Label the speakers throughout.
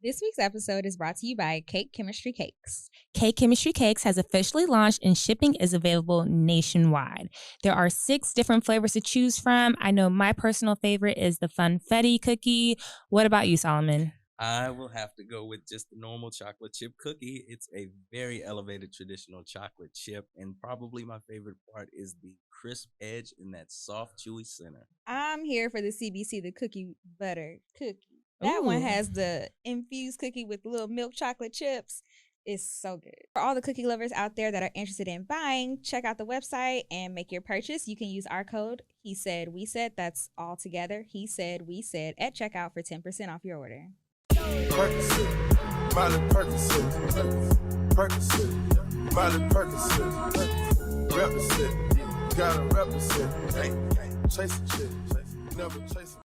Speaker 1: This week's episode is brought to you by Cake Chemistry Cakes.
Speaker 2: Cake Chemistry Cakes has officially launched and shipping is available nationwide. There are 6 different flavors to choose from. I know my personal favorite is the Funfetti cookie. What about you, Solomon?
Speaker 3: I will have to go with just the normal chocolate chip cookie. It's a very elevated traditional chocolate chip, and probably my favorite part is the crisp edge and that soft, chewy center.
Speaker 1: I'm here for the CBC, the cookie butter cookie. That one has the infused cookie with little milk chocolate chips. It's so good. For all the cookie lovers out there that are interested in buying, check out the website and make your purchase. You can use our code, He Said, We Said. That's all together. He Said, We Said at checkout for 10% off your order.
Speaker 4: Percocet, Miley Percocet, Percocet, Miley Percocet, represent, gotta represent, chase a chick, never chase a.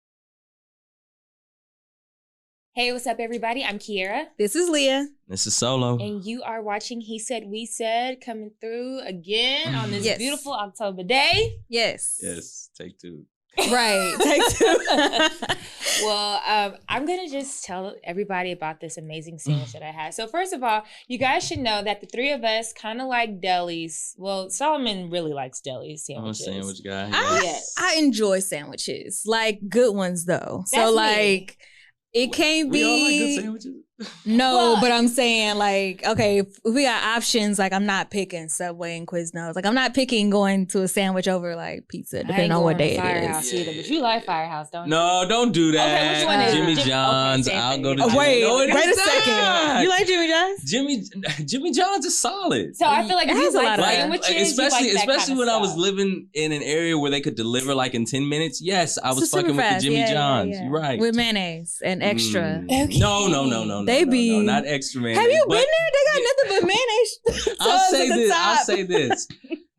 Speaker 2: Hey, what's up, everybody? I'm Kiera.
Speaker 1: This is Leah.
Speaker 3: This is Solo.
Speaker 2: And you are watching He Said, We Said, coming through again on this beautiful October day.
Speaker 1: Yes.
Speaker 3: Yes, take 2.
Speaker 1: Right, take 2.
Speaker 2: Well, I'm going to just tell everybody about this amazing sandwich that I had. So first of all, you guys should know that the 3 of us kind of like delis. Well, Solomon really likes delis sandwiches.
Speaker 3: I'm a sandwich guy.
Speaker 1: Yes. I enjoy sandwiches, like good ones though.
Speaker 2: That's
Speaker 1: so
Speaker 2: me.
Speaker 1: like it can't be.
Speaker 3: We all like good sandwiches.
Speaker 1: No,
Speaker 2: Well,
Speaker 1: but I'm saying like, okay, if we got options, like I'm not picking Subway and Quiznos. Like I'm not picking going to a sandwich over like pizza, depending on what day it
Speaker 2: Firehouse
Speaker 1: is.
Speaker 2: either, but you like Firehouse, don't you?
Speaker 3: No, don't do that.
Speaker 2: Okay, which one is it?
Speaker 3: Jimmy John's.
Speaker 2: Okay,
Speaker 3: I'll
Speaker 2: same
Speaker 3: go to
Speaker 2: thing.
Speaker 3: Jimmy.
Speaker 1: Wait,
Speaker 3: No, it
Speaker 1: wait a
Speaker 3: is
Speaker 1: second.
Speaker 3: not.
Speaker 1: You like Jimmy John's?
Speaker 3: Jimmy John's is solid.
Speaker 2: So I feel like
Speaker 1: It
Speaker 2: if
Speaker 1: has
Speaker 2: you
Speaker 1: a
Speaker 2: like
Speaker 1: lot of-
Speaker 2: sandwiches,
Speaker 3: especially
Speaker 2: you like that kind of
Speaker 3: when I was
Speaker 2: stuff.
Speaker 3: living in an area where they could deliver like in 10 minutes. Yes, I was
Speaker 1: So
Speaker 3: fucking
Speaker 1: super
Speaker 3: with the
Speaker 1: fast.
Speaker 3: Jimmy
Speaker 1: Yeah,
Speaker 3: John's.
Speaker 1: yeah.
Speaker 3: You're right.
Speaker 1: With mayonnaise and extra.
Speaker 2: Okay.
Speaker 3: No.
Speaker 1: They
Speaker 3: no,
Speaker 1: be-
Speaker 3: not extra man.
Speaker 1: Have you been there? They got nothing but mayonnaise.
Speaker 3: I'll say
Speaker 1: at the
Speaker 3: this.
Speaker 1: top.
Speaker 3: I'll say this.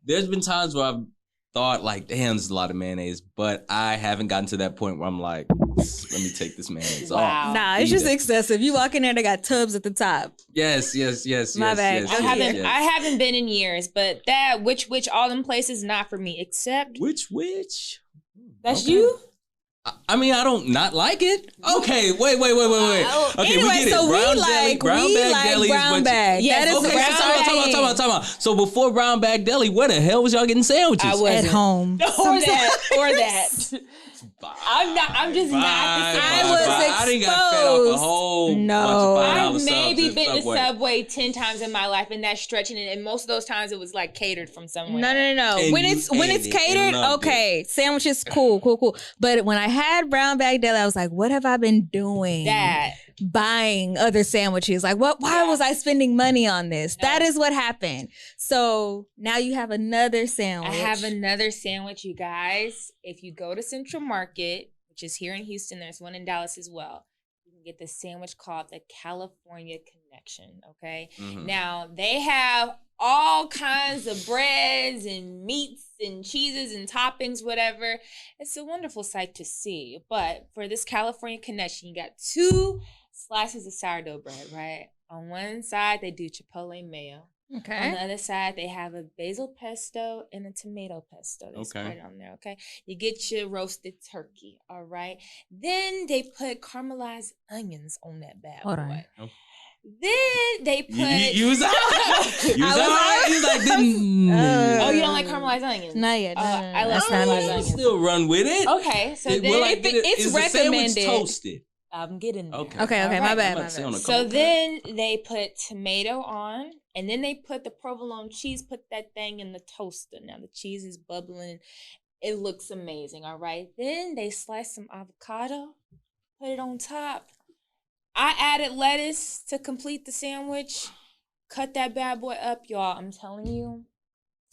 Speaker 3: There's been times where I've thought like, damn, there's a lot of mayonnaise, but I haven't gotten to that point where I'm like, let me take this mayonnaise
Speaker 2: Wow.
Speaker 3: off.
Speaker 1: Nah, it's
Speaker 3: Eat
Speaker 1: just
Speaker 3: it.
Speaker 1: excessive. You walk in there, they got tubs at the top.
Speaker 3: Yes.
Speaker 1: My bad.
Speaker 2: I haven't been in years, but that which all them places not for me. Except
Speaker 3: Which?
Speaker 2: that's
Speaker 3: Okay.
Speaker 2: you.
Speaker 3: I mean, I don't not like it. Okay, wait. Okay,
Speaker 1: Anyway,
Speaker 3: we get it.
Speaker 1: so
Speaker 3: Brown
Speaker 1: we
Speaker 3: deli,
Speaker 1: like
Speaker 3: brown bag deli is
Speaker 1: brown
Speaker 3: what
Speaker 1: bag.
Speaker 2: Yes,
Speaker 1: That is
Speaker 3: Okay,
Speaker 2: brown
Speaker 3: so time out. So before brown bag deli, where the hell was y'all getting sandwiches?
Speaker 2: I was
Speaker 1: at home.
Speaker 2: or that. I'm just not the same.
Speaker 1: I was
Speaker 3: I didn't got fed off a
Speaker 1: exposed.
Speaker 3: whole
Speaker 1: No.
Speaker 3: bunch of $5
Speaker 2: I've
Speaker 3: subs
Speaker 2: maybe
Speaker 3: at
Speaker 2: been to
Speaker 3: Subway.
Speaker 2: Subway 10 times in my life, and that's stretching it. And most of those times, it was like catered from somewhere.
Speaker 1: No.
Speaker 3: And
Speaker 1: When
Speaker 3: you
Speaker 1: it's
Speaker 3: ate it
Speaker 1: catered,
Speaker 3: and loved
Speaker 1: okay. Sandwiches, cool. But when I had brown bag deli, I was like, what have I been doing?
Speaker 2: That.
Speaker 1: Buying other sandwiches. Like, why was I spending money on this?
Speaker 2: No.
Speaker 1: That is what happened. So now you have another sandwich.
Speaker 2: I have another sandwich, you guys. If you go to Central Market, which is here in Houston, there's one in Dallas as well. You can get this sandwich called the California Connection, okay?
Speaker 3: Mhm.
Speaker 2: Now, they have all kinds of breads and meats and cheeses and toppings, whatever. It's a wonderful sight to see. But for this California Connection, you got 2 slices of sourdough bread, right? On one side, they do chipotle mayo. On
Speaker 1: Okay.
Speaker 2: the other side, they have a basil pesto and a tomato pesto. They spread it on there, okay? You get your roasted turkey, all right? Then they put caramelized onions on that bad
Speaker 1: Hold
Speaker 2: boy.
Speaker 1: on.
Speaker 3: Okay.
Speaker 2: Then they put...
Speaker 3: You was out. You was
Speaker 1: I was
Speaker 3: out. You was like, didn't.
Speaker 2: Oh, you don't like caramelized onions?
Speaker 1: Not yet. No,
Speaker 2: I love
Speaker 1: that's not
Speaker 2: caramelized
Speaker 1: me.
Speaker 2: onions.
Speaker 3: Still run with it.
Speaker 2: Okay, so then
Speaker 1: it's
Speaker 3: is the sandwich
Speaker 1: recommended.
Speaker 3: toasted?
Speaker 2: I'm getting there.
Speaker 3: Okay.
Speaker 1: Okay,
Speaker 2: All
Speaker 1: my
Speaker 2: right.
Speaker 1: bad.
Speaker 3: I'm about to say on a
Speaker 2: So
Speaker 3: cold
Speaker 2: then they put tomato on, and then they put the provolone cheese, put that thing in the toaster. Now the cheese is bubbling. It looks amazing, all right? Then they slice some avocado, put it on top. I added lettuce to complete the sandwich. Cut that bad boy up, y'all. I'm telling you,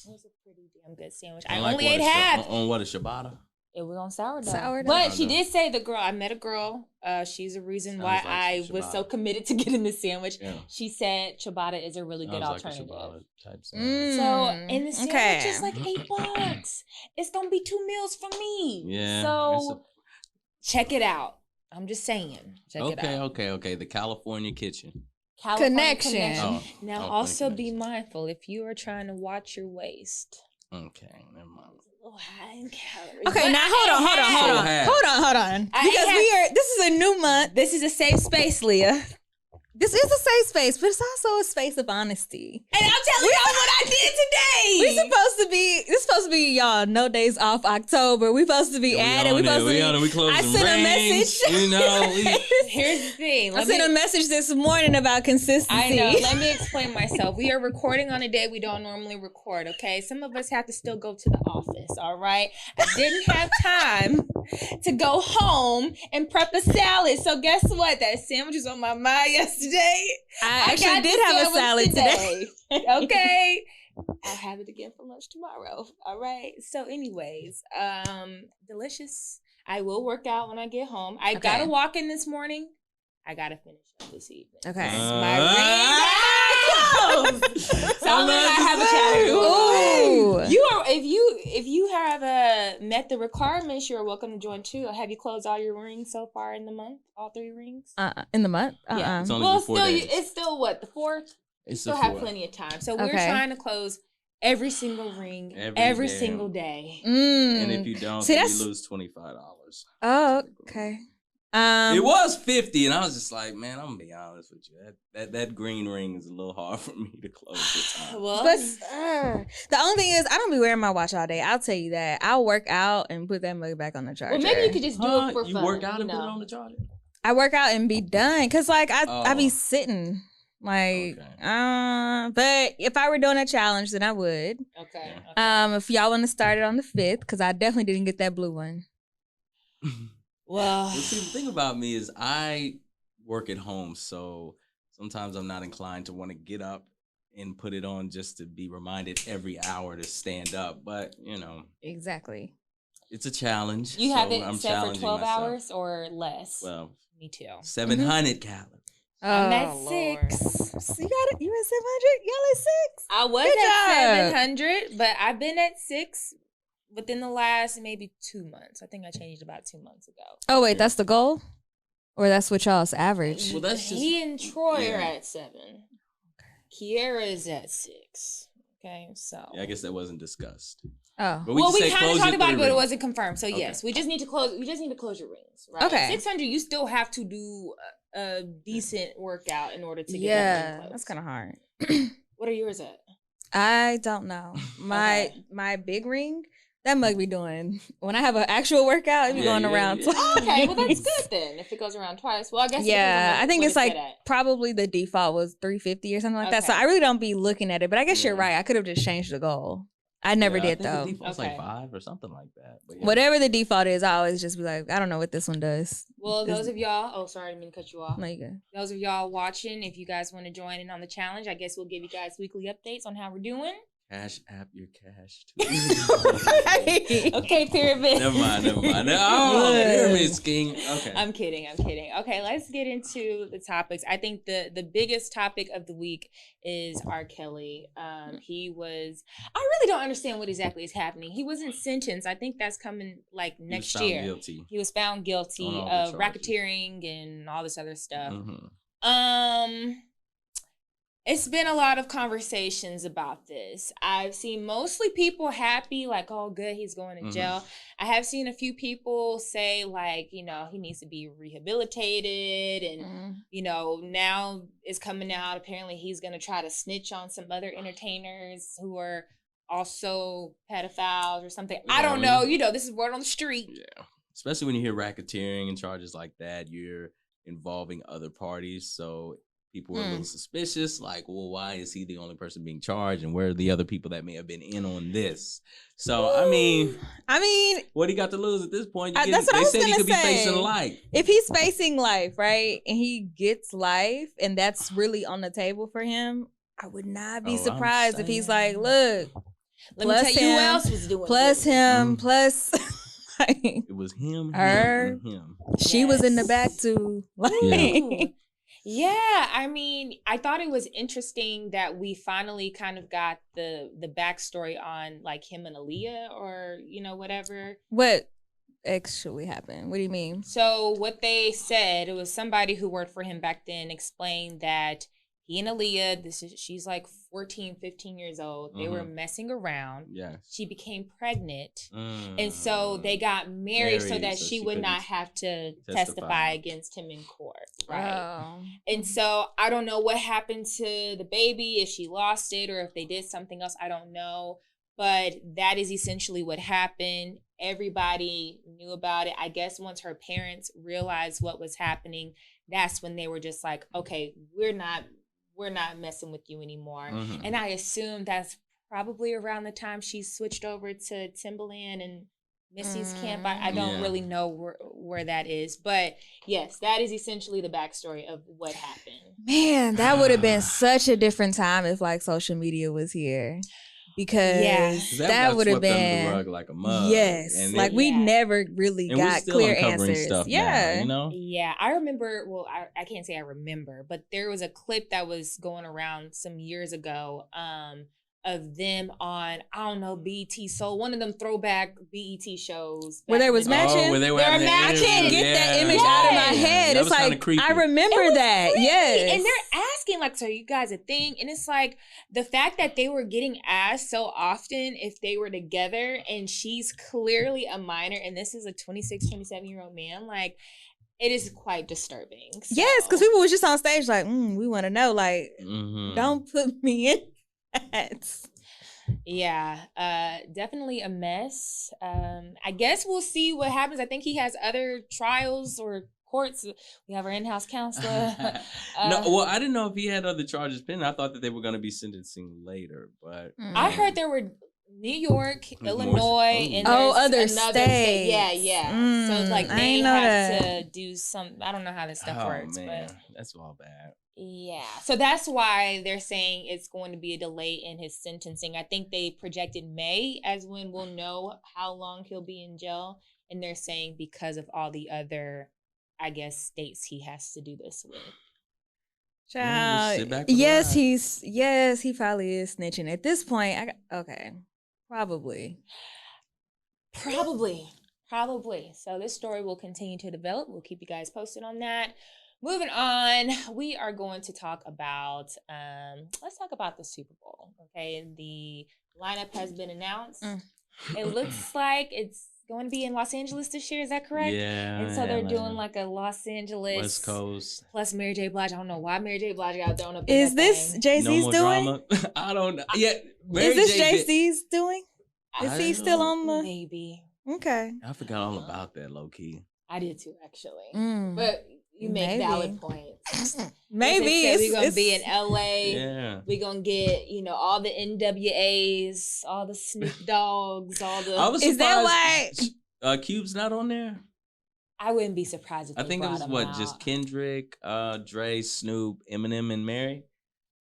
Speaker 2: it was a pretty damn good sandwich. I
Speaker 3: Like
Speaker 2: only
Speaker 3: what,
Speaker 2: ate half.
Speaker 3: on what, a ciabatta?
Speaker 2: It was on sourdough.
Speaker 1: Sourdough.
Speaker 2: But she did say I met a girl. She's a reason
Speaker 3: Sounds
Speaker 2: why
Speaker 3: like
Speaker 2: I
Speaker 3: some
Speaker 2: was so
Speaker 3: ciabatta.
Speaker 2: committed to getting this sandwich.
Speaker 3: Yeah.
Speaker 2: She said ciabatta is a really good
Speaker 3: Sounds like a
Speaker 2: alternative.
Speaker 3: ciabatta type sandwich.
Speaker 2: So, and the sandwich is
Speaker 1: Okay.
Speaker 2: like $8. It's gonna be 2 meals for me.
Speaker 3: Yeah.
Speaker 2: So check it out. I'm just saying. Check it out.
Speaker 3: Okay. The California Kitchen.
Speaker 2: California
Speaker 1: Connection.
Speaker 3: Oh,
Speaker 2: Now,
Speaker 3: California
Speaker 2: also be
Speaker 3: Connection.
Speaker 2: mindful if you are trying to watch your waist.
Speaker 3: Okay, never mind.
Speaker 2: It's a little high in calories.
Speaker 1: Okay,
Speaker 2: But
Speaker 1: now
Speaker 2: I
Speaker 1: hold
Speaker 2: ain't
Speaker 1: on.
Speaker 2: had-
Speaker 1: Hold on.
Speaker 2: I
Speaker 1: Because
Speaker 2: ain't
Speaker 1: this is a new month. This is a safe space, Leah. This is a safe space, but it's also a space of honesty.
Speaker 2: And I'm telling y'all what I did today.
Speaker 1: This supposed to be y'all no days off October. We supposed to be at it. We I sent a message.
Speaker 2: Here's the thing.
Speaker 1: I sent a message this morning about consistency.
Speaker 2: I know. Let me explain myself. We are recording on a day we don't normally record, okay? Some of us have to still go to the office, all right? I didn't have time to go home and prep a salad. So guess what? That sandwich was on my mind yesterday.
Speaker 1: I actually did have a salad today.
Speaker 2: Okay. I'll have it again for lunch tomorrow. All right. So anyways, delicious. I will work out when I get home. I gotta walk in this morning. I gotta finish up this evening.
Speaker 1: Okay.
Speaker 2: My ring closed. So I have a challenge.
Speaker 1: Ooh.
Speaker 2: If you have met the requirements, you're welcome to join too. Have you closed all your rings so far in the month? All 3 rings?
Speaker 1: In the month?
Speaker 2: Yeah.
Speaker 3: It's only
Speaker 2: It's still what, the 4th?
Speaker 3: It's
Speaker 2: still have plenty of time. So we're trying to close every single ring every single day.
Speaker 3: And if you don't, then you lose $25.
Speaker 1: Oh, okay.
Speaker 3: It was 50, and I was just like, man, I'm gonna be honest with you. That green ring is a little hard for me to close the time.
Speaker 2: Well,
Speaker 1: but the only thing is, I don't be wearing my watch all day. I'll tell you that. I'll work out and put that mug back on the charger.
Speaker 2: Well, maybe you could just do it for fun.
Speaker 3: You work out and put it on the charger?
Speaker 1: I work out and be done, cause like I be sitting. Like, but if I were doing a challenge, then I would.
Speaker 2: Okay.
Speaker 1: If y'all want to start it on the 5th, because I definitely didn't get that blue one.
Speaker 2: Well,
Speaker 3: see, the thing about me is I work at home, so sometimes I'm not inclined to want to get up and put it on just to be reminded every hour to stand up. But,
Speaker 1: Exactly.
Speaker 3: It's a challenge.
Speaker 2: You have it set for 12 hours or less?
Speaker 3: Well,
Speaker 2: me too.
Speaker 3: 700 calories.
Speaker 2: I'm at
Speaker 1: Lord.
Speaker 2: 6.
Speaker 1: So you at 700? Y'all at 6?
Speaker 2: I was at 700, but I've been at 6 within the last maybe 2 months. I think I changed about 2 months ago.
Speaker 1: Oh wait, that's the goal, or that's what y'all's average?
Speaker 3: Well, that's just
Speaker 2: he and Troy are at 7. Kiera is at 6. Okay, so
Speaker 3: I guess that wasn't discussed.
Speaker 1: Oh,
Speaker 3: but
Speaker 2: we kind of talked about it, but it
Speaker 3: rings.
Speaker 2: wasn't confirmed. So yes, we just need to close. We just need to close your rings, right?
Speaker 1: Okay.
Speaker 2: 600, you still have to do a decent workout in order to get that ring closed.
Speaker 1: That's kind of hard.
Speaker 2: What are yours at?
Speaker 1: I don't know. My big ring. That mug be doing when I have an actual workout. It be going around twice.
Speaker 2: Okay, well that's good then. If it goes around twice, well I guess
Speaker 1: I think it's like probably the default was 350 or something like that. So I really don't be looking at it. But I guess you're right. I could have just changed the goal. I never did though.
Speaker 3: The default's like 5 or something like that. But
Speaker 1: whatever the default is, I always just be like, I don't know what this one does.
Speaker 2: Well, those of y'all, sorry, I didn't mean to cut you off.
Speaker 1: No, you good.
Speaker 2: Those of y'all watching, if you guys want to join in on the challenge, I guess we'll give you guys weekly updates on how we're doing.
Speaker 3: Cash app your cash too.
Speaker 2: Okay, Pyramid.
Speaker 3: Never mind. Oh, Pyramid scheme. Okay.
Speaker 2: I'm kidding. Okay, let's get into the topics. I think the biggest topic of the week is Rkelly. I really don't understand what exactly is happening. He wasn't sentenced. I think that's coming like next year.
Speaker 3: Guilty.
Speaker 2: He was found guilty of racketeering and all this other stuff. Mm-hmm. It's been a lot of conversations about this. I've seen mostly people happy, like, oh, good, he's going to jail. I have seen a few people say, like, he needs to be rehabilitated. And, now it's coming out. Apparently, he's going to try to snitch on some other entertainers who are also pedophiles or something. I don't know. This is word on the street.
Speaker 3: Yeah. Especially when you hear racketeering and charges like that, you're involving other parties. So people are a little suspicious, like, well, why is he the only person being charged, and where are the other people that may have been in on this? So, I mean, what he got to lose at this point?
Speaker 1: That's what I was
Speaker 3: they said he could
Speaker 1: say.
Speaker 3: be facing life.
Speaker 1: If he's facing life, right, and he gets life, and that's really on the table for him, I would not be surprised if he's like, look,
Speaker 2: let me tell you who else was doing
Speaker 1: plus him, plus...
Speaker 3: it was him,
Speaker 1: her,
Speaker 3: him.
Speaker 1: She was in the back too.
Speaker 2: Yeah, I thought it was interesting that we finally kind of got the backstory on like him and Aaliyah or, whatever.
Speaker 1: What actually happened? What do you mean?
Speaker 2: So what they said, it was somebody who worked for him back then explained that he and Aaliyah, she's like 14, 15 years old. They were messing around.
Speaker 3: Yeah.
Speaker 2: She became pregnant. And so they got married so that she would not have to testify against him in court. Right.
Speaker 1: Oh.
Speaker 2: And so I don't know what happened to the baby, if she lost it or if they did something else. I don't know. But that is essentially what happened. Everybody knew about it. I guess once her parents realized what was happening, that's when they were just like, okay, we're not messing with you anymore. And I assume that's probably around the time she switched over to Timbaland and Missy's camp. I don't really know where that is. But yes, that is essentially the backstory of what happened.
Speaker 1: Man, that would have been such a different time if like social media was here. Because that would have been
Speaker 3: under the rug like a mug.
Speaker 1: Yes, and like we never really got clear answers.
Speaker 3: Stuff
Speaker 1: yeah,
Speaker 3: now, you know.
Speaker 2: Yeah, I remember. Well, I can't say I remember, but there was a clip that was going around some years ago. Of them on, I don't know, BET Soul, one of them throwback BET shows.
Speaker 1: Where they was matching?
Speaker 3: Oh, where they were
Speaker 1: matching. Get that image out of my head. It's like, I remember that.
Speaker 2: Creepy.
Speaker 1: Yes.
Speaker 2: And they're asking, like, so are you guys a thing? And it's like, the fact that they were getting asked so often if they were together, and she's clearly a minor, and this is a 26, 27-year-old man, like, it is quite disturbing. So.
Speaker 1: Yes, because people was just on stage like, we want to know, like, don't put me in.
Speaker 2: Yeah, definitely a mess. I guess we'll see what happens. I think he has other trials or courts. We have our in-house counselor.
Speaker 3: No, well, I didn't know if he had other charges pending. I thought that they were going to be sentencing later, but
Speaker 2: I heard there were New York, Illinois, and
Speaker 1: other
Speaker 2: states. Yeah. So it's like they have
Speaker 1: to
Speaker 2: do some. I don't know how this stuff works,
Speaker 3: man.
Speaker 2: But
Speaker 3: that's all bad.
Speaker 2: Yeah. So that's why they're saying it's going to be a delay in his sentencing. I think they projected May as when we'll know how long he'll be in jail. And they're saying because of all the other, I guess, states he has to do this with.
Speaker 1: Child, he probably is snitching. At this point, probably.
Speaker 2: So this story will continue to develop. We'll keep you guys posted on that. Moving on, we are going to talk about, let's talk about the Super Bowl, okay? The lineup has been announced. It looks like it's going to be in Los Angeles this year, is that correct?
Speaker 3: Yeah.
Speaker 2: And so they're doing like a Los Angeles.
Speaker 3: West Coast.
Speaker 2: Plus Mary J. Blige. I don't know why Mary J. Blige got thrown up in
Speaker 1: Is this
Speaker 2: thing.
Speaker 1: Jay-Z's
Speaker 3: no
Speaker 1: doing?
Speaker 3: Drama. I don't know. Yeah.
Speaker 1: Is this Jay-Z's doing? Is he still on the?
Speaker 2: Maybe.
Speaker 1: Okay.
Speaker 3: I forgot all about that, low-key.
Speaker 2: I did too, actually. But... You make valid points.
Speaker 1: Maybe
Speaker 2: we're gonna be in LA.
Speaker 3: Yeah,
Speaker 2: we're gonna get all the NWAs, all the Snoop Dogs, all the.
Speaker 3: I was surprised.
Speaker 1: Is that why
Speaker 3: Cube's not on there?
Speaker 2: I wouldn't be surprised if
Speaker 3: I think it was just Kendrick, Dre, Snoop, Eminem, and Mary.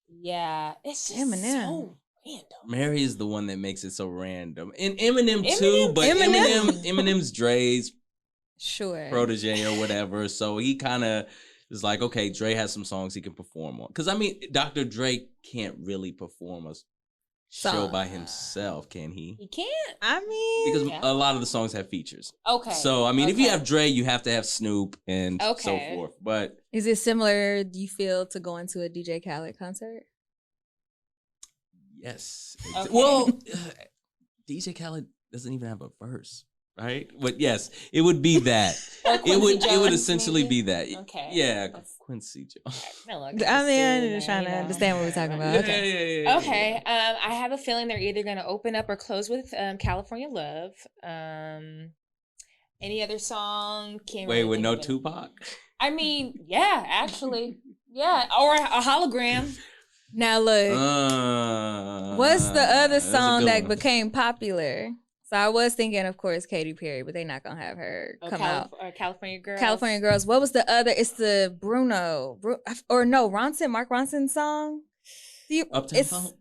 Speaker 2: Yeah, it's just
Speaker 1: Eminem.
Speaker 2: So random.
Speaker 3: Mary is the one that makes it so random, and Eminem too. But Eminem's Dre's protege or whatever, so he kind of is like, okay, Dre has some songs he can perform on, because I mean Dr. Dre can't really perform a show by himself, can he?
Speaker 2: He can't.
Speaker 1: I mean,
Speaker 3: because a lot of the songs have features.
Speaker 2: Okay,
Speaker 3: so I mean if you have Dre, you have to have Snoop and so forth. But
Speaker 1: is it similar, do you feel, to going to a DJ Khaled concert?
Speaker 3: Yes. Well, DJ Khaled doesn't even have a verse. Right, but yes, it would be that. It would essentially be that.
Speaker 2: Okay.
Speaker 3: Yeah, Quincy Jones.
Speaker 1: I'm just trying to understand what we're talking about.
Speaker 3: Yeah.
Speaker 2: Okay. I have a feeling they're either going to open up or close with California Love. Any other song?
Speaker 3: Wait, with no Tupac?
Speaker 2: I mean, yeah, actually, yeah, or a hologram.
Speaker 1: Now look, what's the other song that became popular? So I was thinking, of course, Katy Perry, but they're not going to have her come out.
Speaker 2: Or California Girls.
Speaker 1: California Girls. What was the other? It's the Mark Ronson song.
Speaker 3: Uptown Funk?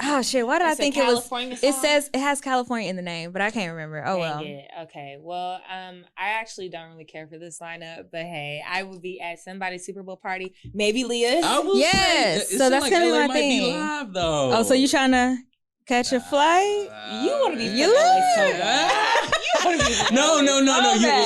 Speaker 1: Oh, shit. Why did I think it was?
Speaker 2: Song?
Speaker 1: It says, it has California in the name, but I can't remember. Oh, well.
Speaker 2: Okay. Well, I actually don't really care for this lineup, but hey, I would be at somebody's Super Bowl party. Maybe Leah's.
Speaker 1: Yes. So that's going to be my thing.
Speaker 3: Be live, though.
Speaker 1: Oh, so you trying to catch a flight?
Speaker 2: You want to be so bad.
Speaker 3: No.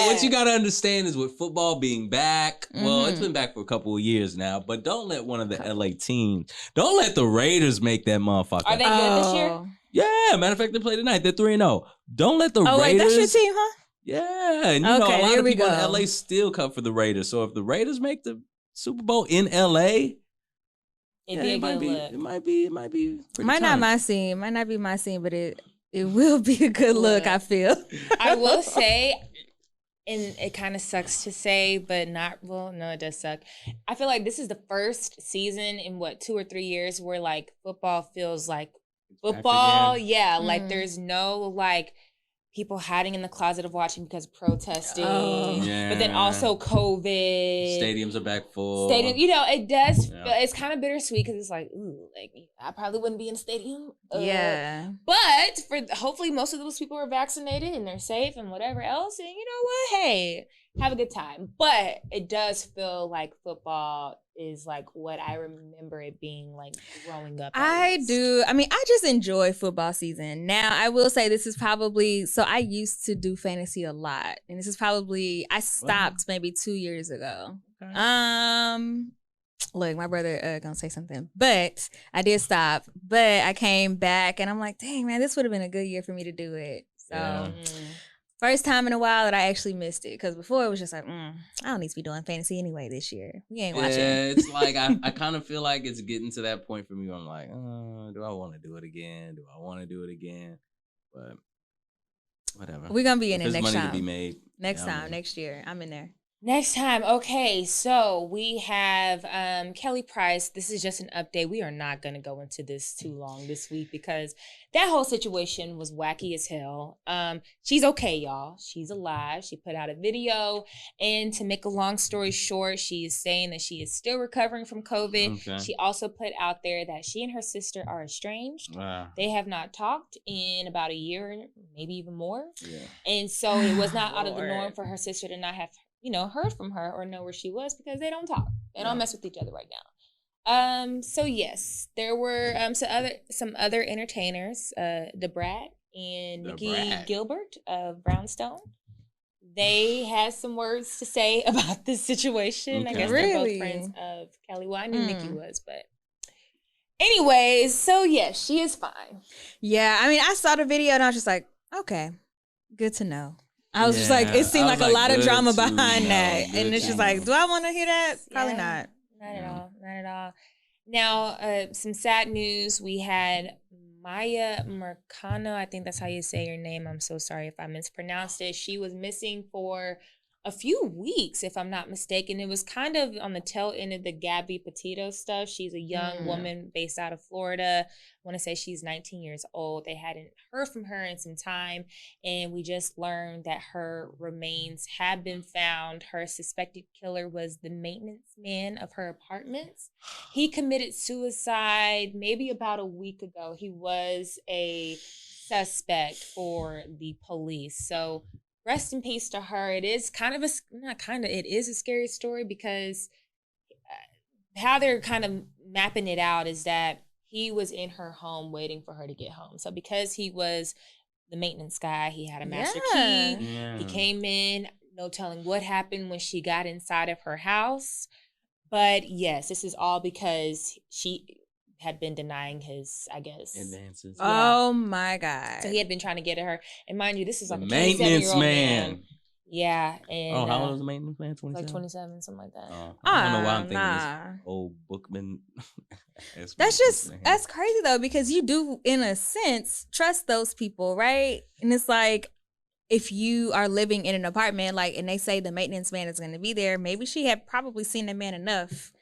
Speaker 3: What you got to understand is with football being back, well, it's been back for a couple of years now, but don't let one of the LA teams, don't let the Raiders make that motherfucker.
Speaker 2: Are they good this year?
Speaker 3: Yeah, matter of fact, they play tonight. They're 3-0. Don't let the Raiders.
Speaker 1: Oh, wait, that's your team, huh?
Speaker 3: Yeah, and a lot of people in LA still come for the Raiders. So if the Raiders make the Super Bowl in LA, it might be pretty
Speaker 1: might not my scene. Might not be my scene, but it will be a good look, I feel.
Speaker 2: I will say, and it kind of sucks to say, but not, well, no, it does suck. I feel like this is the first season in 2 or 3 years where like football feels like football. Yeah, like there's no like people hiding in the closet of watching because of protesting. But then also COVID.
Speaker 3: Stadiums are back full.
Speaker 2: It does. It's kind of bittersweet because it's like, ooh, like I probably wouldn't be in a stadium. But hopefully most of those people are vaccinated and they're safe and whatever else. And you know what? Hey, have a good time. But it does feel like football is like what I remember it being like growing up.
Speaker 1: I do. I mean, I just enjoy football season. Now, I will say this is probably, so I used to do fantasy a lot. And this is probably, I stopped maybe 2 years ago. Okay. Look, my brother gonna say something, but I did stop. But I came back and I'm like, dang, man, this would have been a good year for me to do it. So first time in a while that I actually missed it. Because before it was just like, I don't need to be doing fantasy anyway this year. We ain't watching.
Speaker 3: Yeah, it's like, I kind of feel like it's getting to that point for me where I'm like, do I want to do it again? But whatever.
Speaker 1: We're going to be in it next
Speaker 3: money
Speaker 1: time.
Speaker 3: To be made.
Speaker 1: Next year. I'm in there.
Speaker 2: Next time. Okay, so we have Kelly Price. This is just an update. We are not going to go into this too long this week because that whole situation was wacky as hell. She's okay, y'all. She's alive. She put out a video. And to make a long story short, she is saying that she is still recovering from COVID. Okay. She also put out there that she and her sister are estranged. Wow. They have not talked in about a year, maybe even more. Yeah. And so it was not out of the norm for her sister to not have heard from her or know where she was because they don't talk. They don't mess with each other right now. So yes, there were some other entertainers, Da Brat and Nikki Gilbert of Brownstone. They had some words to say about this situation. Okay. I guess they're both friends of Kelly. Well, I knew Nikki was, but anyways, so yes, she is fine.
Speaker 1: Yeah, I mean, I saw the video and I was just like, okay, good to know. I was just like, it seemed like a lot of drama behind that. And it's just like, do I want to hear that? Probably not.
Speaker 2: Not at all. Now, some sad news. We had Miya Mercano. I think that's how you say your name. I'm so sorry if I mispronounced it. She was missing for a few weeks, if I'm not mistaken. It was kind of on the tail end of the Gabby Petito stuff. She's a young woman based out of Florida. I want to say she's 19 years old. They hadn't heard from her in some time, and we just learned that her remains have been found. Her suspected killer was the maintenance man of her apartments. He committed suicide maybe about a week ago. He was a suspect for the police. So rest in peace to her. It is it is a scary story because how they're kind of mapping it out is that he was in her home waiting for her to get home. So because he was the maintenance guy, he had a master key. Yeah. He came in, no telling what happened when she got inside of her house. But yes, this is all because she had been denying his, I guess,
Speaker 3: advances.
Speaker 1: Yeah. Oh my God.
Speaker 2: So he had been trying to get at her. And mind you, this is like a
Speaker 3: maintenance man.
Speaker 2: Yeah. And,
Speaker 3: how old is the maintenance man? 27?
Speaker 2: Like 27, something like that.
Speaker 3: I don't know why I'm thinking this old bookman.
Speaker 1: That's crazy though, because you do, in a sense, trust those people, right? And it's like, if you are living in an apartment, like, and they say the maintenance man is going to be there, maybe she had probably seen the man enough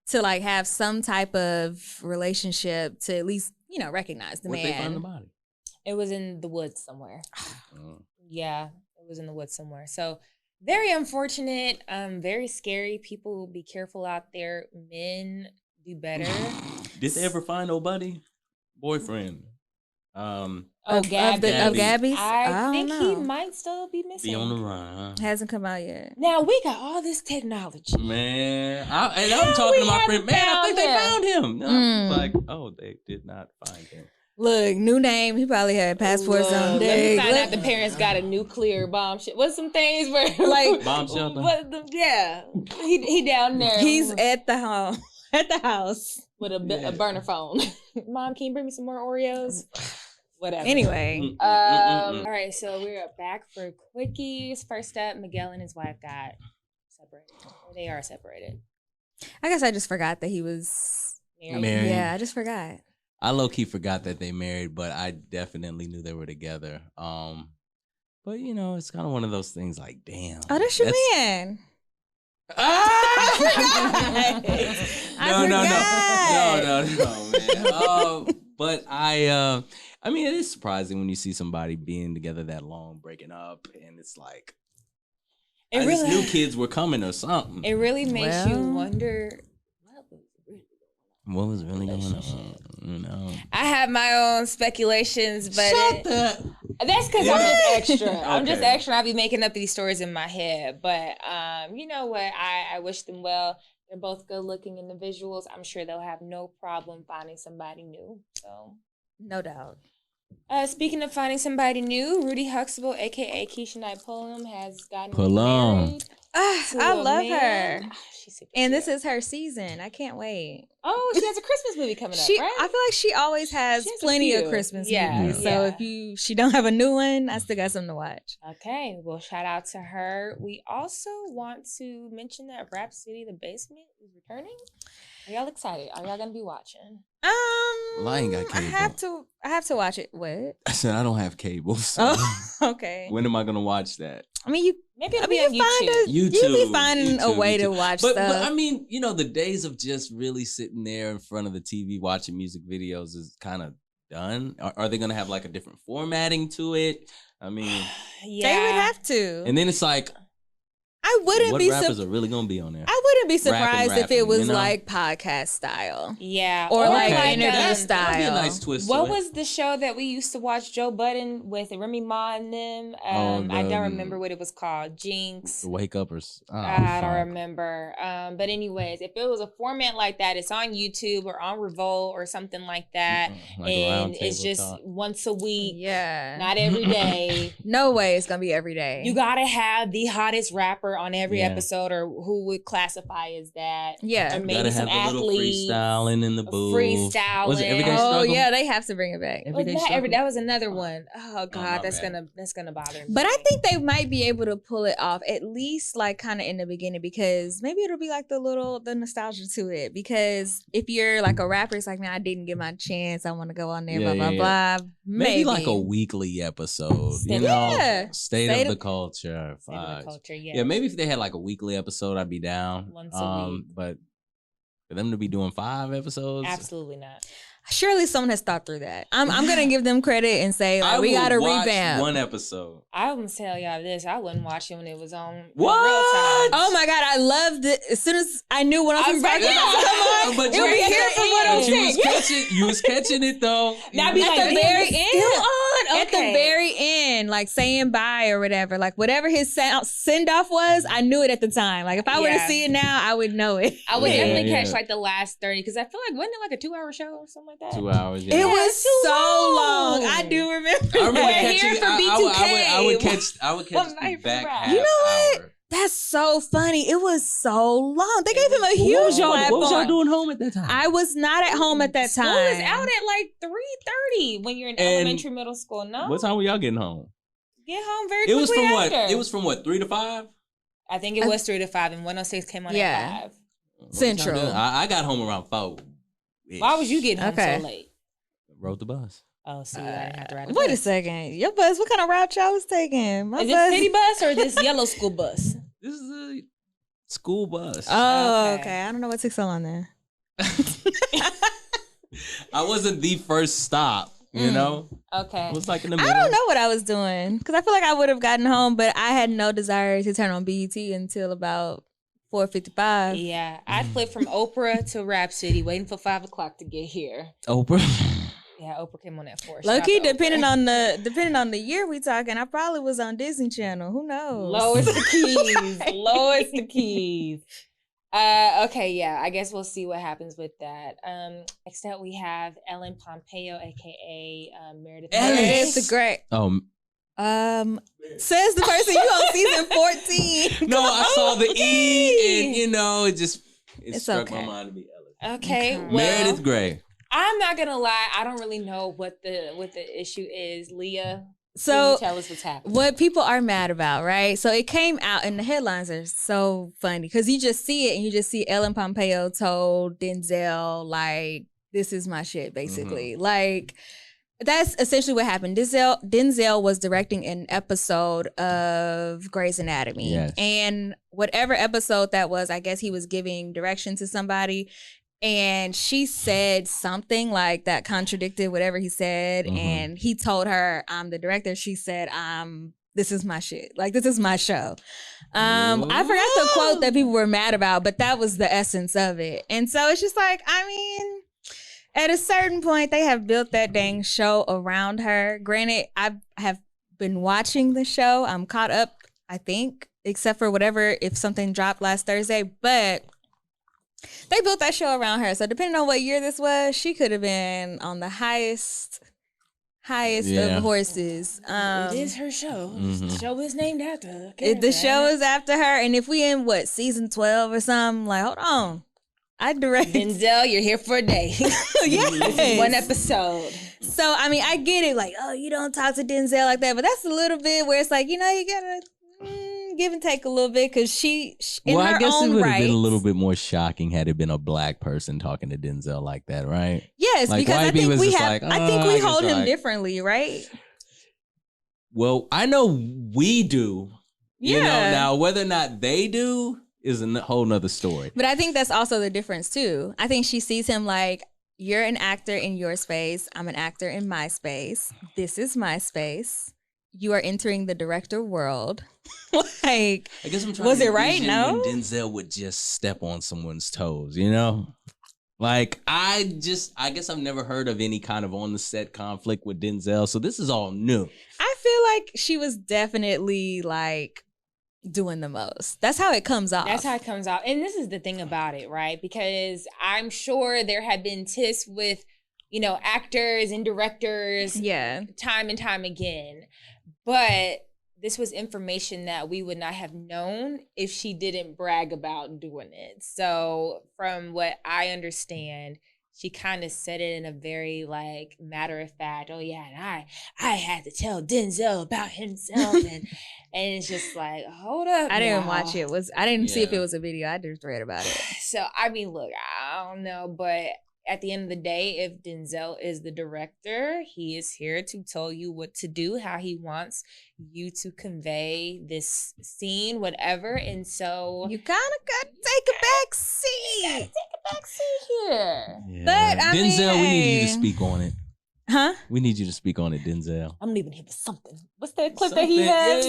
Speaker 1: to like have some type of relationship to at least, recognize the man.
Speaker 3: Where'd they find the body?
Speaker 2: It was in the woods somewhere. Yeah, it was in the woods somewhere. So very unfortunate, very scary. People be careful out there. Men do better.
Speaker 3: Did they ever find nobody? Boyfriend.
Speaker 1: Gabby's?
Speaker 2: I think he might still be missing.
Speaker 3: Be on the run, huh?
Speaker 1: Hasn't come out yet.
Speaker 2: Now, we got all this technology.
Speaker 3: Man, I'm talking to my friend. Man, I think they found him. No, like, they did not find him.
Speaker 1: Look, new name. He probably had passports on
Speaker 2: Let me
Speaker 1: day.
Speaker 2: find out the parents got a nuclear bomb shit. What's some things where
Speaker 1: Like
Speaker 3: bomb shelter?
Speaker 2: He down there.
Speaker 1: He's at the home. At the house.
Speaker 2: With a burner phone. Mom, can you bring me some more Oreos? Whatever.
Speaker 1: Anyway.
Speaker 2: All right, so we're back for quickies. First up, Miguel and his wife got separated. Or they are separated.
Speaker 1: I guess I just forgot that he was
Speaker 3: married.
Speaker 1: Yeah, I just forgot.
Speaker 3: I low-key forgot that they married, but I definitely knew they were together. But you know, it's kind of one of those things like, damn.
Speaker 1: Oh, that's your man.
Speaker 3: No, man. But I mean, it is surprising when you see somebody being together that long, breaking up, and it's like, I just knew kids were coming or something.
Speaker 2: It really makes you wonder
Speaker 3: what was really going on. You know,
Speaker 2: I have my own speculations, but that's because I'm just extra. I'm just
Speaker 3: Okay.
Speaker 2: extra. I be making up these stories in my head, but you know what? I wish them well. They're both good-looking individuals. I'm sure they'll have no problem finding somebody new. So,
Speaker 1: No doubt.
Speaker 2: speaking of finding somebody new, Rudy Huxtable, aka Keisha Knight Pullum, has gotten
Speaker 3: Pullum.
Speaker 2: married.
Speaker 1: I love her.
Speaker 2: She's super
Speaker 1: And this
Speaker 2: cute.
Speaker 1: is her season. I can't wait.
Speaker 2: Oh, she has a Christmas movie coming up, right?
Speaker 1: I feel like she always has
Speaker 2: She has a
Speaker 1: plenty of
Speaker 2: few.
Speaker 1: Christmas
Speaker 2: Yeah,
Speaker 1: movies. So
Speaker 2: yeah.
Speaker 1: if she don't have a new one, I still got something to watch.
Speaker 2: Okay, well, shout out to her. We also want to mention that Rap City The Basement is returning. Are y'all excited? Are y'all gonna be watching?
Speaker 3: Well, I ain't got cable.
Speaker 1: I have to watch it. What?
Speaker 3: I said I don't have cable. So
Speaker 1: Oh, okay.
Speaker 3: when am I gonna watch that?
Speaker 1: I mean,
Speaker 2: Maybe it'll be on
Speaker 1: you find
Speaker 2: YouTube.
Speaker 1: you be finding a way to watch
Speaker 3: But
Speaker 1: stuff.
Speaker 3: I mean, you know, the days of just really sitting there in front of the TV watching music videos is kind of done. Are they gonna have like a different formatting to it? I mean,
Speaker 2: Yeah,
Speaker 1: They would have to.
Speaker 3: and then it's like,
Speaker 1: I wouldn't
Speaker 3: what
Speaker 1: be
Speaker 3: rappers are really gonna be on there?
Speaker 1: I wouldn't be surprised if
Speaker 3: rapping,
Speaker 1: it was
Speaker 3: you know?
Speaker 1: like podcast style
Speaker 2: Yeah,
Speaker 1: or like
Speaker 3: Okay.
Speaker 1: interview
Speaker 3: That'd be a
Speaker 1: style.
Speaker 3: nice twist.
Speaker 2: What
Speaker 3: to it.
Speaker 2: was the show that we used to watch Joe Budden with Remy Ma and them? I don't remember what it was called. Jinx.
Speaker 3: The Wake Uppers? Oh,
Speaker 2: I don't
Speaker 3: fuck.
Speaker 2: remember. But anyways, if it was a format like that, it's on YouTube or on Revolt or something like that.
Speaker 3: Like a round
Speaker 2: And it's
Speaker 3: table
Speaker 2: just
Speaker 3: talk.
Speaker 2: once a week,
Speaker 1: Yeah.
Speaker 2: not every day.
Speaker 1: No way it's gonna be every day.
Speaker 2: You gotta have the hottest rapper on every
Speaker 3: Yeah.
Speaker 2: episode, or who would classify as that.
Speaker 1: Yeah.
Speaker 2: Or maybe
Speaker 3: Gotta
Speaker 2: some
Speaker 3: have a little
Speaker 2: athletes.
Speaker 3: freestyling in the booth.
Speaker 2: Freestyling.
Speaker 3: Was it Everyday
Speaker 1: Oh
Speaker 3: Struggle?
Speaker 1: yeah, they have to bring it back.
Speaker 3: Everyday
Speaker 2: Not
Speaker 3: Struggle?
Speaker 2: that was another one. Oh
Speaker 3: my
Speaker 2: God, that's
Speaker 3: bad.
Speaker 2: gonna bother me.
Speaker 1: But I think they might be able to pull it off, at least like kind of in the beginning, because maybe it'll be like the nostalgia to it. Because if you're like a rapper, it's like, man, I didn't get my chance. I want to go on there,
Speaker 3: Yeah,
Speaker 1: blah,
Speaker 3: yeah,
Speaker 1: blah, blah.
Speaker 3: Maybe like a weekly episode, you know?
Speaker 1: Yeah.
Speaker 3: State
Speaker 1: State
Speaker 3: of the
Speaker 1: of-
Speaker 3: culture.
Speaker 2: State of the
Speaker 3: vibes.
Speaker 2: culture,
Speaker 3: Yeah, maybe if they had like a weekly episode, I'd be down.
Speaker 2: Once a week.
Speaker 3: But for them to be doing 5 episodes,
Speaker 2: Absolutely not.
Speaker 1: Surely someone has thought through that. I'm gonna give them credit and say like, we
Speaker 3: will
Speaker 1: gotta
Speaker 3: watch
Speaker 1: revamp.
Speaker 3: one episode.
Speaker 2: I will tell y'all this. I wouldn't watch it when it was on in
Speaker 3: What?
Speaker 2: real time.
Speaker 1: Oh my God, I loved it. As soon as I knew when I was
Speaker 2: right,
Speaker 1: about to come on,
Speaker 3: But
Speaker 1: it would be
Speaker 3: you-
Speaker 1: here from what I'm
Speaker 3: But you was
Speaker 1: saying.
Speaker 3: catching, you was catching it though.
Speaker 2: That'd be
Speaker 1: At
Speaker 2: like,
Speaker 1: the
Speaker 2: damn,
Speaker 1: very
Speaker 2: it's
Speaker 1: end.
Speaker 2: still on?
Speaker 1: At the
Speaker 2: Okay.
Speaker 1: very end, like saying bye or whatever, like whatever his send off was, I knew it at the time. Like if I were to
Speaker 2: Yeah.
Speaker 1: see it now, I would know it.
Speaker 2: I would
Speaker 3: Yeah,
Speaker 2: definitely
Speaker 3: yeah.
Speaker 2: catch like the last 30, because I feel like, wasn't it like a 2-hour show or something like that?
Speaker 3: 2 hours. Yeah.
Speaker 1: It was
Speaker 2: too
Speaker 1: so long.
Speaker 2: long.
Speaker 1: I do remember.
Speaker 3: I remember
Speaker 1: that.
Speaker 2: Here
Speaker 3: catching.
Speaker 2: for
Speaker 3: I would
Speaker 2: B2K.
Speaker 3: I would catch
Speaker 2: One
Speaker 3: the
Speaker 2: night for
Speaker 3: back
Speaker 2: rap.
Speaker 3: half
Speaker 1: You know what?
Speaker 3: hour.
Speaker 1: That's so funny. It was so long. They gave him a
Speaker 3: What
Speaker 1: huge
Speaker 3: was y'all
Speaker 1: platform.
Speaker 3: doing home at that time?
Speaker 1: I was not at home at that
Speaker 2: School
Speaker 1: time.
Speaker 2: is out at like 3:30 when you're in
Speaker 3: And
Speaker 2: elementary, middle school. No,
Speaker 3: What time were y'all getting home?
Speaker 2: get home very
Speaker 3: It
Speaker 2: quickly
Speaker 3: was from what?
Speaker 2: after.
Speaker 3: It was from what? 3 to 5.
Speaker 2: I think it was 3 to 5, and 106 came on
Speaker 1: Yeah.
Speaker 2: at 5.
Speaker 1: Central.
Speaker 3: I got home around 4.
Speaker 2: Why was you getting home
Speaker 1: Okay.
Speaker 2: so late?
Speaker 3: Rode the bus.
Speaker 2: Oh, see, I didn't have to ride a
Speaker 1: Wait a
Speaker 2: bus.
Speaker 1: second. Your bus, what kind of route y'all was taking? My
Speaker 2: Is
Speaker 1: bus.
Speaker 2: this city bus or this yellow school bus?
Speaker 3: This is a school bus.
Speaker 1: Oh,
Speaker 2: Okay.
Speaker 1: okay. I don't know what took so long there.
Speaker 3: I wasn't the first stop. You know,
Speaker 2: Okay.
Speaker 3: it was like in the middle.
Speaker 1: I don't know what I was doing because I feel like I would have gotten home, but I had no desire to turn on BET until about 4:55.
Speaker 2: Yeah, I'd flip from Oprah to Rap City, waiting for 5 o'clock to get here.
Speaker 3: Oprah.
Speaker 2: Yeah, Oprah came on at 4.
Speaker 1: Low key, depending on the year we talking, I probably was on Disney Channel. Who knows?
Speaker 2: Lowest the keys. Lowest the keys. Okay, yeah. I guess we'll see what happens with that. Next up, we have Ellen Pompeo, aka Meredith.
Speaker 1: Meredith Grey. Says the person you on season 14.
Speaker 3: No, I saw the E, and it struck my mind to be Ellen.
Speaker 2: Okay, well,
Speaker 3: Meredith Grey.
Speaker 2: I'm not gonna lie. I don't really know what the issue is, Leah.
Speaker 1: So
Speaker 2: tell us what's happening.
Speaker 1: What people are mad about, right? So it came out, and the headlines are so funny because you just see it, and you just see Ellen Pompeo told Denzel, like, "This is my shit," basically. Mm-hmm. Like, that's essentially what happened. Denzel was directing an episode of Grey's Anatomy, yes. And whatever episode that was, I guess he was giving direction to somebody. And she said something like that contradicted whatever he said. Mm-hmm. And he told her, I'm the director. She said, this is my shit. Like, this is my show. I forgot the quote that people were mad about, but that was the essence of it. And so it's just like, I mean, at a certain point, they have built that dang show around her. Granted, I have been watching the show. I'm caught up, I think, except for whatever, if something dropped last Thursday. But they built that show around her. So depending on what year this was, she could have been on the highest of horses.
Speaker 2: It is her show. Mm-hmm. The show is named after her.
Speaker 1: The show is after her. And if we in, season 12 or something, like, hold on. I direct.
Speaker 2: Denzel, you're here for a day. Yes. One episode.
Speaker 1: So, I mean, I get it. Like, oh, you don't talk to Denzel like that. But that's a little bit where it's like, you gotta give and take a little bit, because she in her
Speaker 3: I guess
Speaker 1: own
Speaker 3: it would
Speaker 1: right,
Speaker 3: have been a little bit more shocking had it been a black person talking to Denzel like that, right?
Speaker 1: Yes, like, because I think we have. Like, I think we hold him
Speaker 3: like,
Speaker 1: differently, right?
Speaker 3: Well, I know we do. Yeah. Now whether or not they do is a whole nother story.
Speaker 1: But I think that's also the difference too. I think she sees him like, you're an actor in your space. I'm an actor in my space. This is my space. You are entering the director world. Like, I guess I'm trying was to it right? No,
Speaker 3: when Denzel would just step on someone's toes, Like, I guess I've never heard of any kind of on the set conflict with Denzel, so this is all new.
Speaker 1: I feel like she was definitely like doing the most. That's how it comes off.
Speaker 2: That's how it comes off. And this is the thing about it, right? Because I'm sure there have been tiffs with, actors and directors, time and time again. But this was information that we would not have known if she didn't brag about doing it. So from what I understand, she kind of said it in a very like matter of fact, oh yeah, and I had to tell Denzel about himself. and it's just like, hold up.
Speaker 1: I didn't watch it. I didn't see if it was a video. I just read about it.
Speaker 2: So, I mean, look, I don't know, but at the end of the day, if Denzel is the director, he is here to tell you what to do, how he wants you to convey this scene, whatever. And so
Speaker 1: you kind of got to take a back seat.
Speaker 2: Take a back seat here.
Speaker 3: Yeah.
Speaker 1: But
Speaker 3: Denzel, we need you to speak on it.
Speaker 1: Huh?
Speaker 3: We need you to speak on it, Denzel.
Speaker 2: I'm leaving him for something. What's that clip that he has?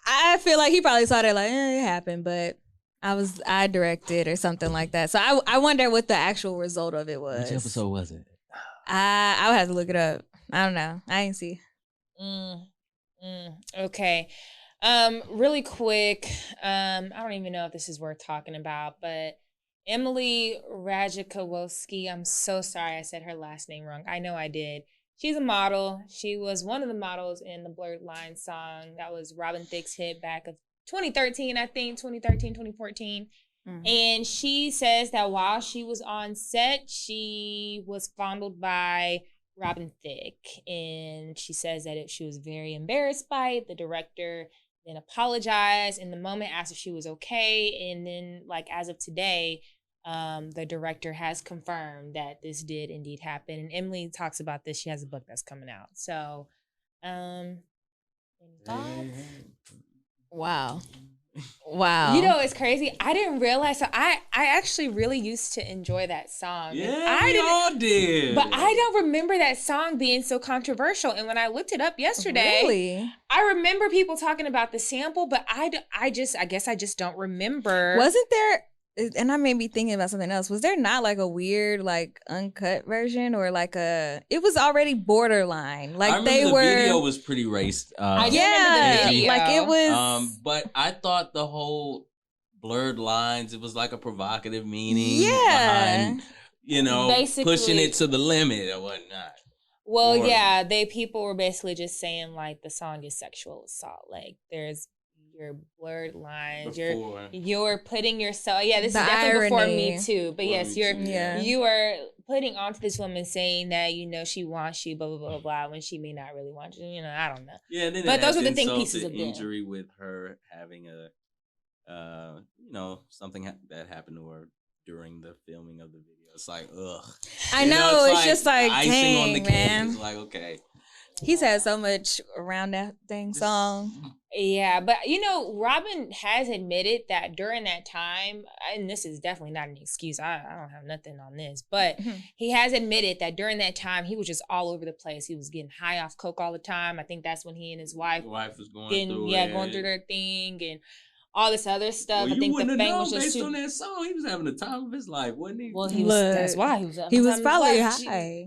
Speaker 1: I feel like he probably saw that like, it happened, but I directed or something like that. So I wonder what the actual result of it was.
Speaker 3: Which episode was it?
Speaker 1: I would have to look it up. I don't know. I ain't see.
Speaker 2: Okay. Really quick. I don't even know if this is worth talking about, but Emily Ratajkowski. I'm so sorry I said her last name wrong. I know I did. She's a model. She was one of the models in the Blurred Lines song. That was Robin Thicke's hit back of 2013, I think, 2014. Mm-hmm. And she says that while she was on set, she was fondled by Robin Thicke. And she says that she was very embarrassed by it. The director then apologized in the moment, asked if she was okay. And then, like, as of today, the director has confirmed that this did indeed happen. And Emily talks about this. She has a book that's coming out. So, any thoughts?
Speaker 1: Wow.
Speaker 2: It's crazy. I didn't realize. So I actually really used to enjoy that song.
Speaker 3: Yeah, we all did.
Speaker 2: But I don't remember that song being so controversial. And when I looked it up yesterday,
Speaker 1: really?
Speaker 2: I remember people talking about the sample, but I guess I just don't remember.
Speaker 1: Wasn't there? And I may be thinking about something else. Was there not like a weird, like uncut version or like it was already borderline. Like
Speaker 3: the video was pretty racist.
Speaker 2: I remember the video.
Speaker 1: Like it was.
Speaker 3: But I thought the whole blurred lines. It was like a provocative meaning
Speaker 1: Yeah.
Speaker 3: behind,
Speaker 2: Basically,
Speaker 3: pushing it to the limit or whatnot.
Speaker 2: Well, yeah, people were basically just saying like the song is sexual assault. Like there's your blurred lines. You're putting yourself. Yeah, this
Speaker 1: The
Speaker 2: is definitely before
Speaker 1: irony.
Speaker 2: Me Too. But yes,
Speaker 1: Yeah.
Speaker 2: you are putting onto this woman saying that she wants you, blah blah blah blah, when she may not really want you. I don't know.
Speaker 3: Yeah, and then
Speaker 2: but those are the
Speaker 3: insult
Speaker 2: pieces
Speaker 3: to
Speaker 2: of
Speaker 3: injury with her having something that happened to her during the filming of the video. It's like, ugh.
Speaker 1: I know. It's
Speaker 3: like
Speaker 1: just like,
Speaker 3: icing
Speaker 1: dang,
Speaker 3: on the cake.
Speaker 1: man.
Speaker 3: It's like, okay.
Speaker 1: He's had so much around that dang song.
Speaker 2: Yeah, but Robin has admitted that during that time, and this is definitely not an excuse. I don't have nothing on this, but he has admitted that during that time he was just all over the place. He was getting high off coke all the time. I think that's when he and his wife
Speaker 3: was going through
Speaker 2: their thing and all this other stuff.
Speaker 3: Well,
Speaker 2: I think the fame was
Speaker 3: just
Speaker 2: just
Speaker 3: on that song. He was having the time of his life, wasn't he?
Speaker 2: Well, that's why he was.
Speaker 1: He was probably high.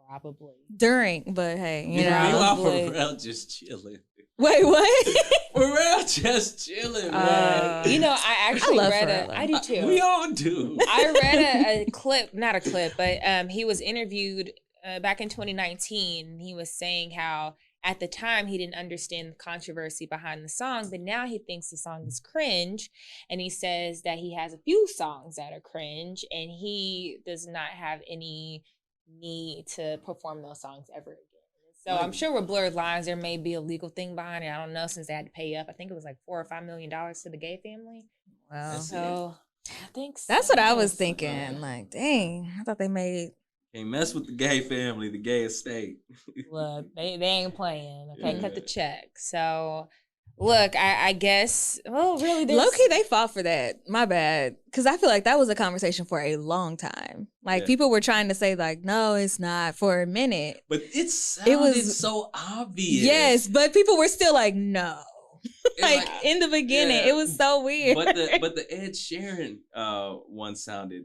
Speaker 2: Probably
Speaker 1: during, but hey,
Speaker 3: meanwhile, Pharrell just chilling.
Speaker 1: Wait, what?
Speaker 3: Pharrell just chilling, man.
Speaker 2: I actually read I do too.
Speaker 3: We all do.
Speaker 2: I read a clip, not a clip, but he was interviewed back in 2019. He was saying how at the time he didn't understand the controversy behind the song, but now he thinks the song is cringe, and he says that he has a few songs that are cringe, and he does not have any need to perform those songs ever again. So I'm sure with blurred lines, there may be a legal thing behind it. I don't know, since they had to pay up. I think it was like $4 or $5 million to the gay family.
Speaker 1: Wow.
Speaker 2: So I think
Speaker 1: that's what I was thinking. Like, dang, I thought they made.
Speaker 3: Can't mess with the gay family, the gay estate.
Speaker 2: Look, they ain't playing. Okay, cut the check. So, look, I guess. Well, really,
Speaker 1: low-key, they fought for that. My bad, because I feel like that was a conversation for a long time. Like people were trying to say, like, no, it's not, for a minute.
Speaker 3: But it was so obvious.
Speaker 1: Yes, but people were still like, no. like in the beginning, it was so weird.
Speaker 3: But the Ed Sheeran one sounded.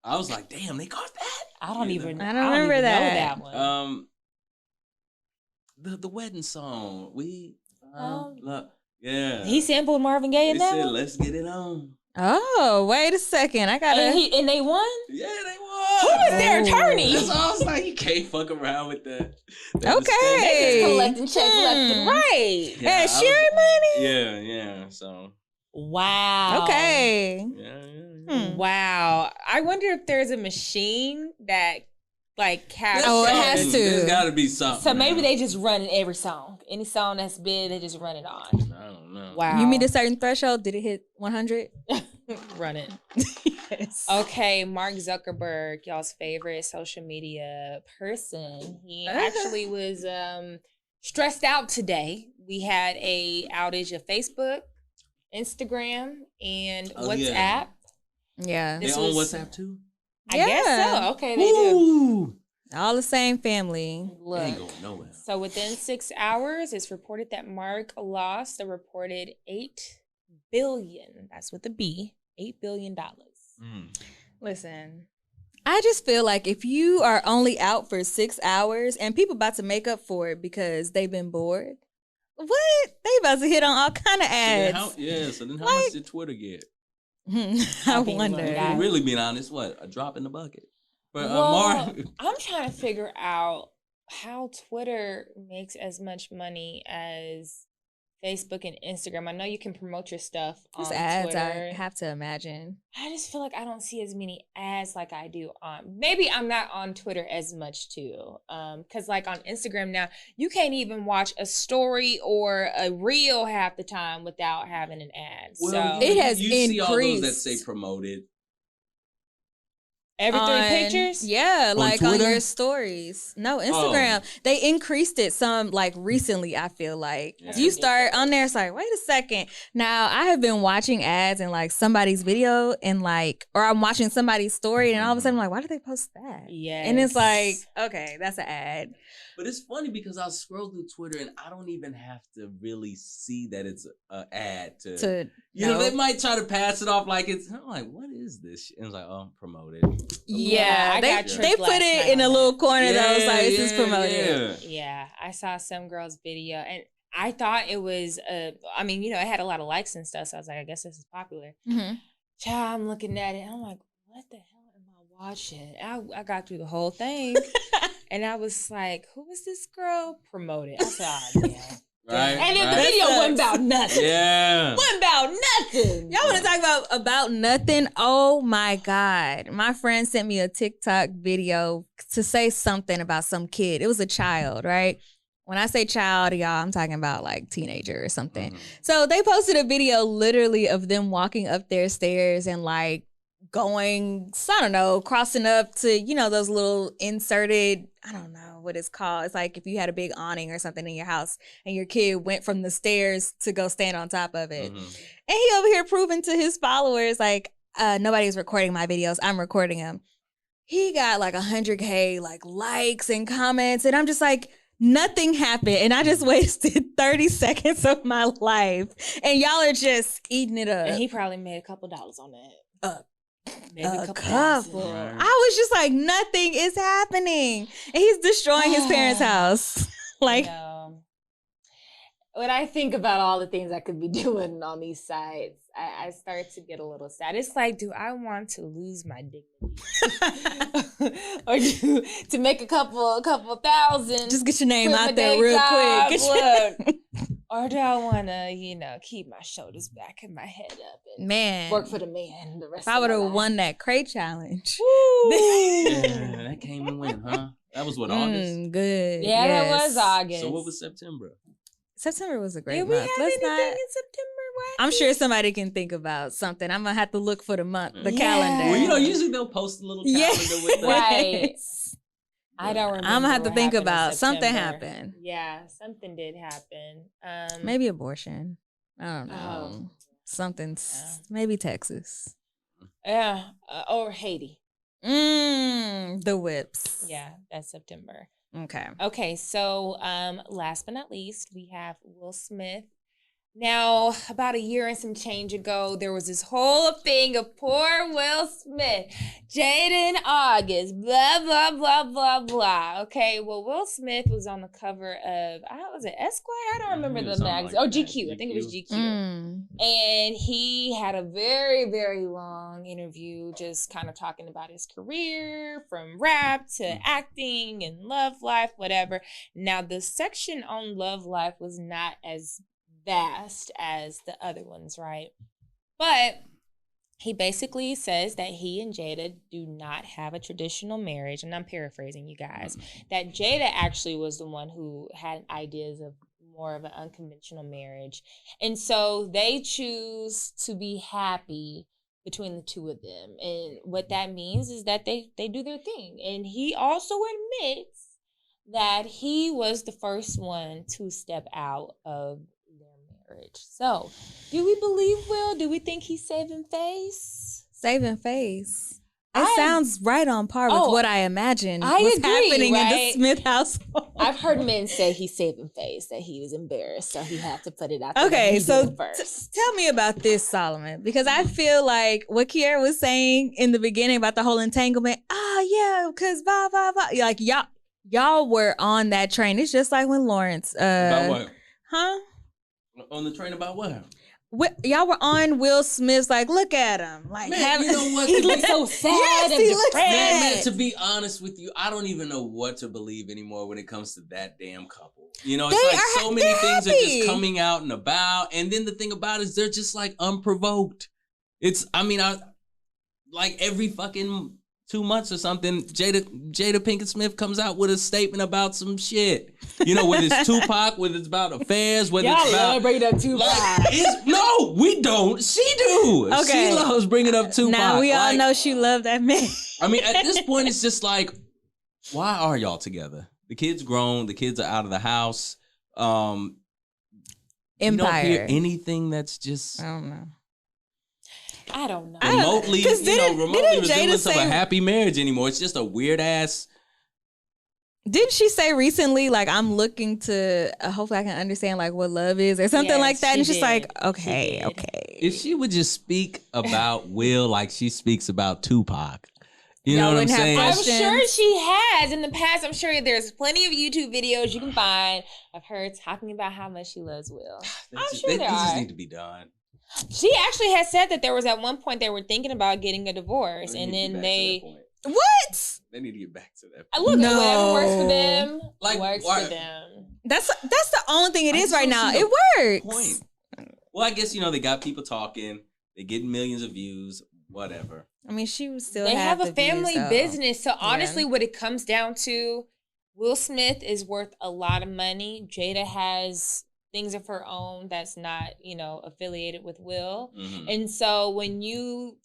Speaker 3: I was like, damn, they caught that.
Speaker 2: I don't remember
Speaker 1: know
Speaker 2: that one.
Speaker 3: The wedding song. Yeah.
Speaker 2: He sampled Marvin Gaye in that
Speaker 3: said,
Speaker 2: one?
Speaker 3: let's get it on.
Speaker 1: Oh, wait a second. I gotta.
Speaker 2: And they won?
Speaker 3: Yeah, they won.
Speaker 2: Who was their attorney?
Speaker 3: That's all I was like, you can't fuck around with that.
Speaker 1: Okay.
Speaker 2: They just collecting checks left and right.
Speaker 1: Yeah, Sheeran money?
Speaker 3: Yeah. So.
Speaker 2: Wow.
Speaker 1: Okay.
Speaker 3: Yeah.
Speaker 2: Wow. I wonder if there's a machine that captures.
Speaker 1: Oh, it has to.
Speaker 3: There's got to be something.
Speaker 2: So maybe they just run it every song. Any song that's big, they just run it on.
Speaker 3: I don't know.
Speaker 2: Wow.
Speaker 1: You meet a certain threshold? Did it hit 100?
Speaker 2: Run it.
Speaker 1: Yes.
Speaker 2: Okay, Mark Zuckerberg, y'all's favorite social media person. He actually was stressed out today. We had a outage of Facebook, Instagram, and WhatsApp.
Speaker 1: Yeah.
Speaker 3: They own WhatsApp too?
Speaker 2: I guess so. Okay, they do.
Speaker 1: All the same family.
Speaker 2: Look,
Speaker 3: ain't going nowhere.
Speaker 2: So within 6 hours, it's reported that Mark lost a reported $8 billion. That's with a B. $8 billion.
Speaker 1: Listen, I just feel like if you are only out for 6 hours and people about to make up for it because they've been bored, what? They about to hit on all kind of ads.
Speaker 3: So then how much did Twitter get?
Speaker 1: I wonder.
Speaker 3: Really being honest, what? A drop in the bucket. But
Speaker 2: I'm trying to figure out how Twitter makes as much money as Facebook and Instagram. I know you can promote your stuff on
Speaker 1: ads,
Speaker 2: Twitter.
Speaker 1: I have to imagine.
Speaker 2: I just feel like I don't see as many ads like I do on. Maybe I'm not on Twitter as much too. Because like on Instagram now, you can't even watch a story or a reel half the time without having an ad.
Speaker 3: Well,
Speaker 2: so
Speaker 1: it has
Speaker 3: you
Speaker 1: increased.
Speaker 3: See all those that say promoted.
Speaker 2: Every 3 pictures?
Speaker 1: Yeah, like on
Speaker 3: Twitter?
Speaker 1: your stories. No, Instagram. They increased it some like recently, I feel like.
Speaker 3: Yeah.
Speaker 1: You start on there, it's like, wait a second. Now, I have been watching ads in like somebody's video and like, or I'm watching somebody's story and all of a sudden I'm like, why did they post that?
Speaker 2: Yeah.
Speaker 1: And it's like, okay, that's an ad.
Speaker 3: But it's funny because I'll scroll through Twitter and I don't even have to really see that it's an ad to they might try to pass it off like it's. I'm like, what is this shit? And it's like, oh, promoted.
Speaker 1: Yeah, they put it in a little corner that was like, this is promoted.
Speaker 2: Yeah, I saw some girl's video and I thought it was, I mean, it had a lot of likes and stuff. So I was like, I guess this is popular.
Speaker 1: Mm-hmm.
Speaker 2: Child, I'm looking at it. I'm like, what the hell am I watching? I got through the whole thing. And I was like, who is this girl? Promoted. I said, oh, damn.
Speaker 3: Right.
Speaker 2: And then the video wasn't about nothing.
Speaker 3: Yeah.
Speaker 2: Wasn't about nothing.
Speaker 1: Y'all want to talk about nothing? Oh my God. My friend sent me a TikTok video to say something about some kid. It was a child, right? When I say child, y'all, I'm talking about like teenager or something. Mm-hmm. So they posted a video literally of them walking up their stairs and like going, I don't know, crossing up to, those little inserted, I don't know what it's called. It's like if you had a big awning or something in your house and your kid went from the stairs to go stand on top of it. Mm-hmm. And he over here proving to his followers, like, nobody's recording my videos. I'm recording them. He got like 100K like likes and comments. And I'm just like, nothing happened. And I just wasted 30 seconds of my life. And y'all are just eating it up.
Speaker 2: And he probably made a couple dollars on that.
Speaker 1: Maybe a couple. I was just like, nothing is happening. And he's destroying his parents' house. Like,
Speaker 2: when I think about all the things I could be doing on these sites, I start to get a little sad. It's like, do I want to lose my dignity? Or to make a couple thousand?
Speaker 1: Just get your name out there real quick.
Speaker 2: Or do I want to, keep my shoulders back and my head up and work for the man the rest of my life?
Speaker 1: If I would have won that crate challenge.
Speaker 3: Yeah, that came and went, huh? That was what, August?
Speaker 1: Good.
Speaker 2: Yeah, yes. That was August.
Speaker 3: So what was September?
Speaker 1: September was a great month.
Speaker 2: Did we have anything in September?
Speaker 1: I'm sure somebody can think about something. I'm going to have to look for the month, the calendar.
Speaker 3: Well, usually they'll post a little calendar with that.
Speaker 2: Right. I don't remember.
Speaker 1: I'm going to have to think about something happened.
Speaker 2: Yeah, something did happen.
Speaker 1: Maybe abortion. I don't know. Maybe Texas.
Speaker 2: Yeah, or Haiti.
Speaker 1: The whips.
Speaker 2: Yeah, that's September.
Speaker 1: Okay,
Speaker 2: so last but not least, we have Will Smith. Now, about a year and some change ago, there was this whole thing of poor Will Smith, Jaden August, blah, blah, blah, blah, blah. Okay, well, Will Smith was on the cover of, was it Esquire? I don't remember the magazine. Like GQ. I think it was GQ. And he had a very, very long interview just kind of talking about his career from rap to acting and love life, whatever. Now, the section on love life was not as vast as the other ones, right? But he basically says that he and Jada do not have a traditional marriage, and I'm paraphrasing, you guys, that Jada actually was the one who had ideas of more of an unconventional marriage, and so they choose to be happy between the two of them. And what that means is that they do their thing. And he also admits that he was the first one to step out of So, do we believe Will? Do we think he's saving face?
Speaker 1: Saving face. It sounds right on par with what I imagined was happening in the Smith household.
Speaker 2: I've heard men say he's saving face, that he was embarrassed, so he had to put it out there.
Speaker 1: Okay, so tell me about this, Solomon, because I feel like what Kiara was saying in the beginning about the whole entanglement. Yeah, because blah, blah, blah. Like, y'all were on that train. It's just like when Lawrence.
Speaker 3: About what?
Speaker 1: Huh?
Speaker 3: On the train about what?
Speaker 1: Y'all were on Will Smith's, like, look at him. Like,
Speaker 3: man, you know what?
Speaker 2: He looks so sad and depressed.
Speaker 3: Man, to be honest with you, I don't even know what to believe anymore when it comes to that damn couple. It's like so many things are just coming out and about. And then the thing about it is they're just like unprovoked. Like every fucking 2 months or something, Jada Pinkett Smith comes out with a statement about some shit. Whether it's Tupac, whether it's about affairs, whether it's about...
Speaker 2: Y'all bringing up Tupac.
Speaker 3: No, we don't. She do.
Speaker 1: Okay.
Speaker 3: She loves bringing up Tupac.
Speaker 1: Now we all know she loved that man.
Speaker 3: At this point, it's just like, why are y'all together? The kid's grown. The kids are out of the house.
Speaker 1: Empire.
Speaker 3: You don't hear anything that's just...
Speaker 1: I don't know.
Speaker 3: Remotely resemblance of a happy marriage anymore. It's just a weird ass.
Speaker 1: Didn't she say recently, like, I'm looking to hopefully I can understand like what love is or something like that? And she's like, okay.
Speaker 3: If she would just speak about Will like she speaks about Tupac, You know what I'm saying?
Speaker 2: I'm sure she has in the past. I'm sure there's plenty of YouTube videos you can find of her talking about how much she loves Will. I'm sure there are.
Speaker 3: They just need to be done.
Speaker 2: She actually has said that there was at one point they were thinking about getting a divorce, and then they
Speaker 1: what?
Speaker 3: They need to get back to that.
Speaker 2: Look, whatever works for them, works for them.
Speaker 1: That's the only thing it is right now. It works.
Speaker 3: Point. Well, I guess they got people talking. They getting millions of views. Whatever.
Speaker 1: I mean, she was still.
Speaker 2: They have a family business, so honestly, what it comes down to, Will Smith is worth a lot of money. Jada has things of her own that's not, affiliated with Will. Mm-hmm. And so when you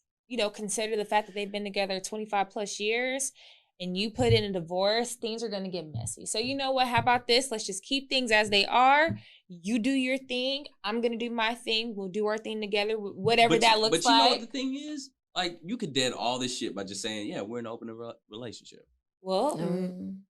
Speaker 2: consider the fact that they've been together 25 plus years and you put in a divorce, things are going to get messy. So you know what? How about this? Let's just keep things as they are. You do your thing. I'm going to do my thing. We'll do our thing together, whatever that looks like.
Speaker 3: But you know what the thing is? Like, you could dead all this shit by just saying, yeah, we're in an open relationship.
Speaker 2: Well,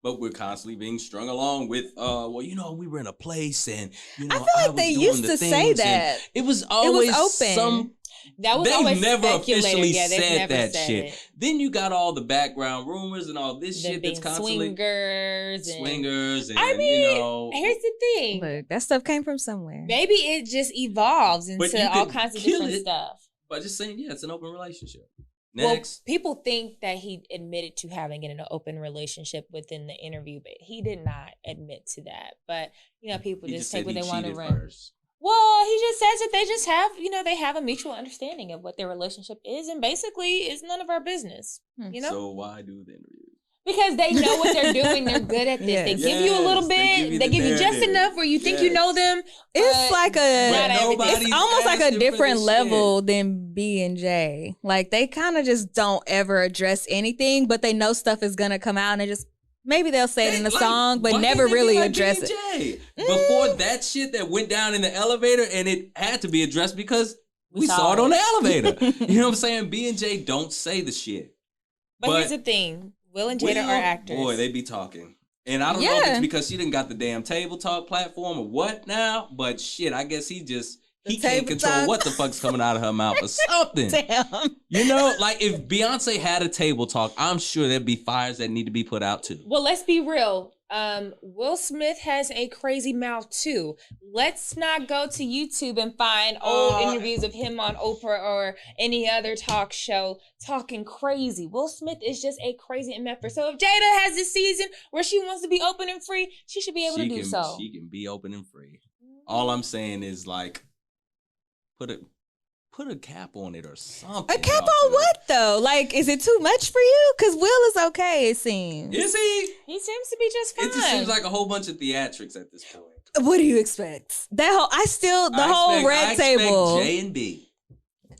Speaker 3: but we're constantly being strung along with, we were in a place and,
Speaker 1: I feel like they used to say that.
Speaker 3: It was always
Speaker 1: open.
Speaker 2: That was always
Speaker 3: never officially said that
Speaker 2: said
Speaker 3: shit.
Speaker 2: It.
Speaker 3: Then you got all the background rumors and all this shit that's constantly
Speaker 2: swingers.
Speaker 3: And
Speaker 2: I mean, here's the thing.
Speaker 1: Look, that stuff came from somewhere.
Speaker 2: Maybe it just evolves into all kinds of different stuff.
Speaker 3: By just saying, yeah, it's an open relationship.
Speaker 2: Next. Well, people think that he admitted to having an open relationship within the interview, but he did not admit to that. But, people just take what they want to run. First. Well, he just says that they just have, they have a mutual understanding of what their relationship is. And basically, it's none of our business,
Speaker 3: So why do the interview?
Speaker 2: Because they know what they're doing. They're good at this. They give you a little bit. They give you just enough where you think you know them.
Speaker 1: It's like it's almost like a different level than B&J. Like, they kind of just don't ever address anything, but they know stuff is going to come out and maybe they'll say it in a song, but never really address it.
Speaker 3: Before that shit that went down in the elevator, and it had to be addressed because we saw it on the elevator. You know what I'm saying? B&J don't say the shit.
Speaker 2: But here's the thing. Will and Jada are actors.
Speaker 3: Boy, they be talking. And I don't know if it's because she didn't got the damn table talk platform or what now, but shit, I guess he can't control what the fuck's coming out of her mouth or something.
Speaker 1: Damn.
Speaker 3: Like if Beyonce had a table talk, I'm sure there'd be fires that need to be put out too.
Speaker 2: Well, let's be real. Will Smith has a crazy mouth too. Let's not go to YouTube and find old interviews of him on Oprah or any other talk show talking crazy. Will Smith is just a crazy MFer. So if Jada has this season where she wants to be open and free, she should be able to do so.
Speaker 3: She can be open and free. All I'm saying is like, put a cap on it or something.
Speaker 1: A cap on what though? Like, is it too much for you? Because Will is okay, it seems.
Speaker 3: Is he?
Speaker 2: He seems to be just fine.
Speaker 3: It just seems like a whole bunch of theatrics at this point.
Speaker 1: What do you expect? Red table.
Speaker 3: J and B.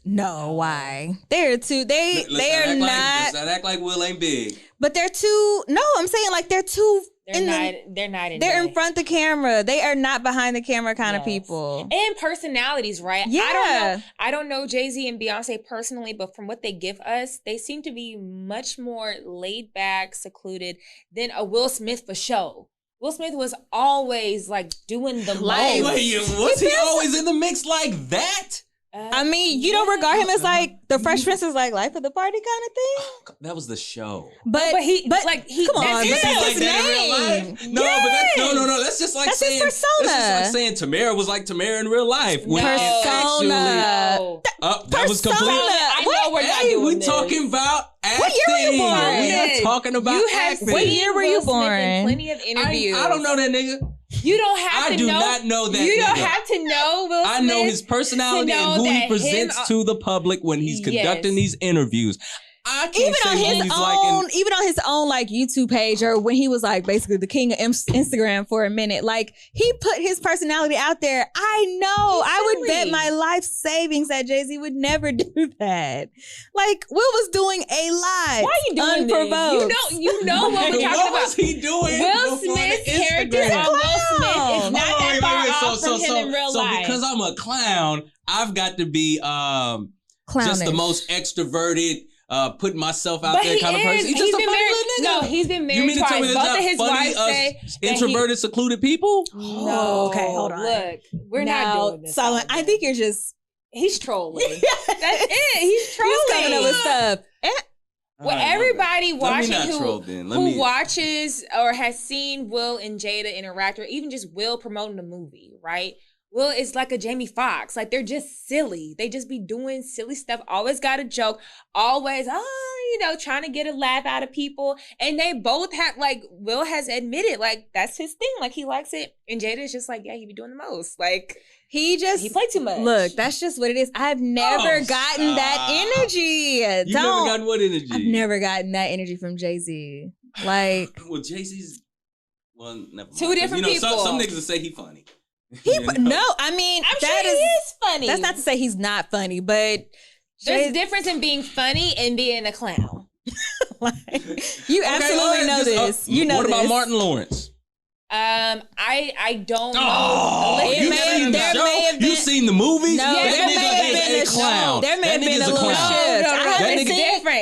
Speaker 1: No, why? They're too. They are not.
Speaker 3: Let's not act like Will ain't big.
Speaker 1: But they're too. No, I'm saying like they're too. They're in front of the camera. They are not behind the camera kind of people.
Speaker 2: And personalities, right?
Speaker 1: Yeah.
Speaker 2: I don't know Jay-Z and Beyonce personally, but from what they give us, they seem to be much more laid back, secluded than a Will Smith for show. Will Smith was always like doing the most.
Speaker 3: Was he always in the mix like that?
Speaker 1: I mean, you don't regard him as like the Fresh Prince is like life of the party kind of thing.
Speaker 3: That was the show.
Speaker 1: But he come on,
Speaker 3: that's his name. No, but that's just like saying
Speaker 1: his persona.
Speaker 3: That's just like saying Tamara was like Tamara in real life.
Speaker 1: Persona.
Speaker 3: That was completely.
Speaker 2: I know we're not doing this.
Speaker 3: We talking about acting.
Speaker 1: What year were you born?
Speaker 3: We're talking about acting.
Speaker 1: What year were you born?
Speaker 2: Plenty of interviews.
Speaker 3: I don't know that nigga.
Speaker 2: You don't have to know.
Speaker 3: I do not know that.
Speaker 2: You don't have to know Will Smith.
Speaker 3: I know his personality and who he presents to the public when he's conducting these interviews. I can't
Speaker 1: even on his own like YouTube page, or when he was like basically the king of Instagram for a minute, like he put his personality out there. I know. I would bet my life savings that Jay-Z would never do that. Like Will was doing a lot.
Speaker 2: Why are you doing
Speaker 1: unprovoked?
Speaker 2: This? You know what we're talking about.
Speaker 3: What was he doing?
Speaker 2: Will Smith's character on Will Smith is not that far off from him in real life.
Speaker 3: So because I'm a clown, I've got to be just the most extroverted. Putting myself out there kind of person. He's just a funny little nigga.
Speaker 2: No, he's been married twice. Both of his wives say
Speaker 3: introverted, secluded people.
Speaker 1: No, okay, hold on.
Speaker 2: Look, we're not doing this.
Speaker 1: So I think you're just
Speaker 2: he's trolling. That's it. He's trolling.
Speaker 1: He's coming up with stuff.
Speaker 2: Well, everybody watching who
Speaker 3: watches
Speaker 2: or has seen Will and Jada interact, or even just Will promoting the movie, right? Will is like a Jamie Foxx. Like, they're just silly. They just be doing silly stuff. Always got a joke. Always, trying to get a laugh out of people. And they both have, like, Will has admitted, like, that's his thing. Like, he likes it. And Jada is just like, yeah, he be doing the most. Like, he played too much.
Speaker 1: Look, that's just what it is. I've never gotten that energy.
Speaker 3: You've never gotten what energy?
Speaker 1: I've never gotten that energy from Jay-Z. Like,
Speaker 3: well, Jay-Z's, never
Speaker 2: two
Speaker 3: mind.
Speaker 2: different people.
Speaker 3: Some niggas will say he funny.
Speaker 1: No, I mean,
Speaker 2: I'm sure he is funny.
Speaker 1: That's not to say he's not funny, but
Speaker 2: there's a difference in being funny and being a clown.
Speaker 1: You absolutely know this. You know
Speaker 3: what
Speaker 1: this.
Speaker 3: about Martin Lawrence?
Speaker 2: I don't know.
Speaker 3: Oh, you've seen the movies?
Speaker 1: No, there may have been a clown. There may have been a little shift.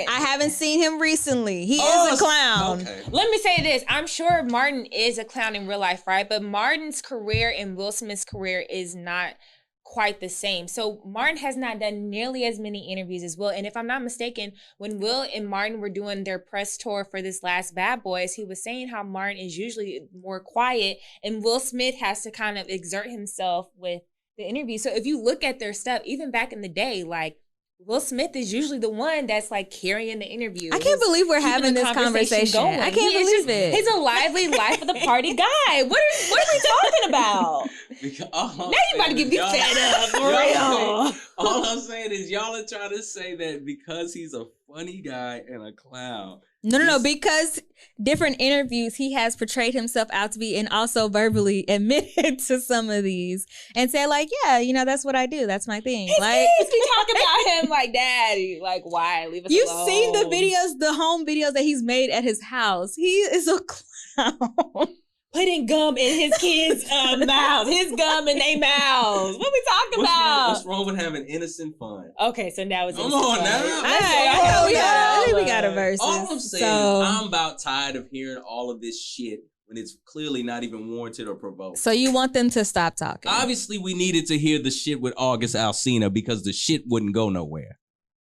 Speaker 1: I haven't seen him recently. He is a clown.
Speaker 3: Okay.
Speaker 2: Let me say this. I'm sure Martin is a clown in real life, right? But Martin's career and Will Smith's career is not quite the same. So Martin has not done nearly as many interviews as Will. And if I'm not mistaken, when Will and Martin were doing their press tour for this last Bad Boys, he was saying how Martin is usually more quiet and Will Smith has to kind of exert himself with the interview. So if you look at their stuff, even back in the day, like, Will Smith is usually the one that's like carrying the interview.
Speaker 1: I can't believe we're having this conversation.
Speaker 2: Going.
Speaker 1: I can't believe it.
Speaker 2: He's a lively life of the party guy. What are we talking about? Now you about to get me fed up, for real.
Speaker 3: All I'm saying is y'all are trying to say that because he's a funny guy and a clown.
Speaker 1: No, because different interviews he has portrayed himself out to be and also verbally admitted to some of these and said like, yeah, that's what I do. That's my thing.
Speaker 2: His
Speaker 1: like
Speaker 2: kids be talking about him like, daddy, like, why? Leave us alone.
Speaker 1: You've seen the videos, the home videos that he's made at his house. He is a clown.
Speaker 2: Putting gum in his kids' mouths. His gum in their mouths. What we talking about?
Speaker 3: What's wrong with having innocent fun?
Speaker 2: Okay, so now it's
Speaker 3: come on now.
Speaker 1: I think we got a verse.
Speaker 3: All I'm saying is I'm about tired of hearing all of this shit when it's clearly not even warranted or provoked.
Speaker 1: So you want them to stop talking?
Speaker 3: Obviously, we needed to hear the shit with August Alsina because the shit wouldn't go nowhere.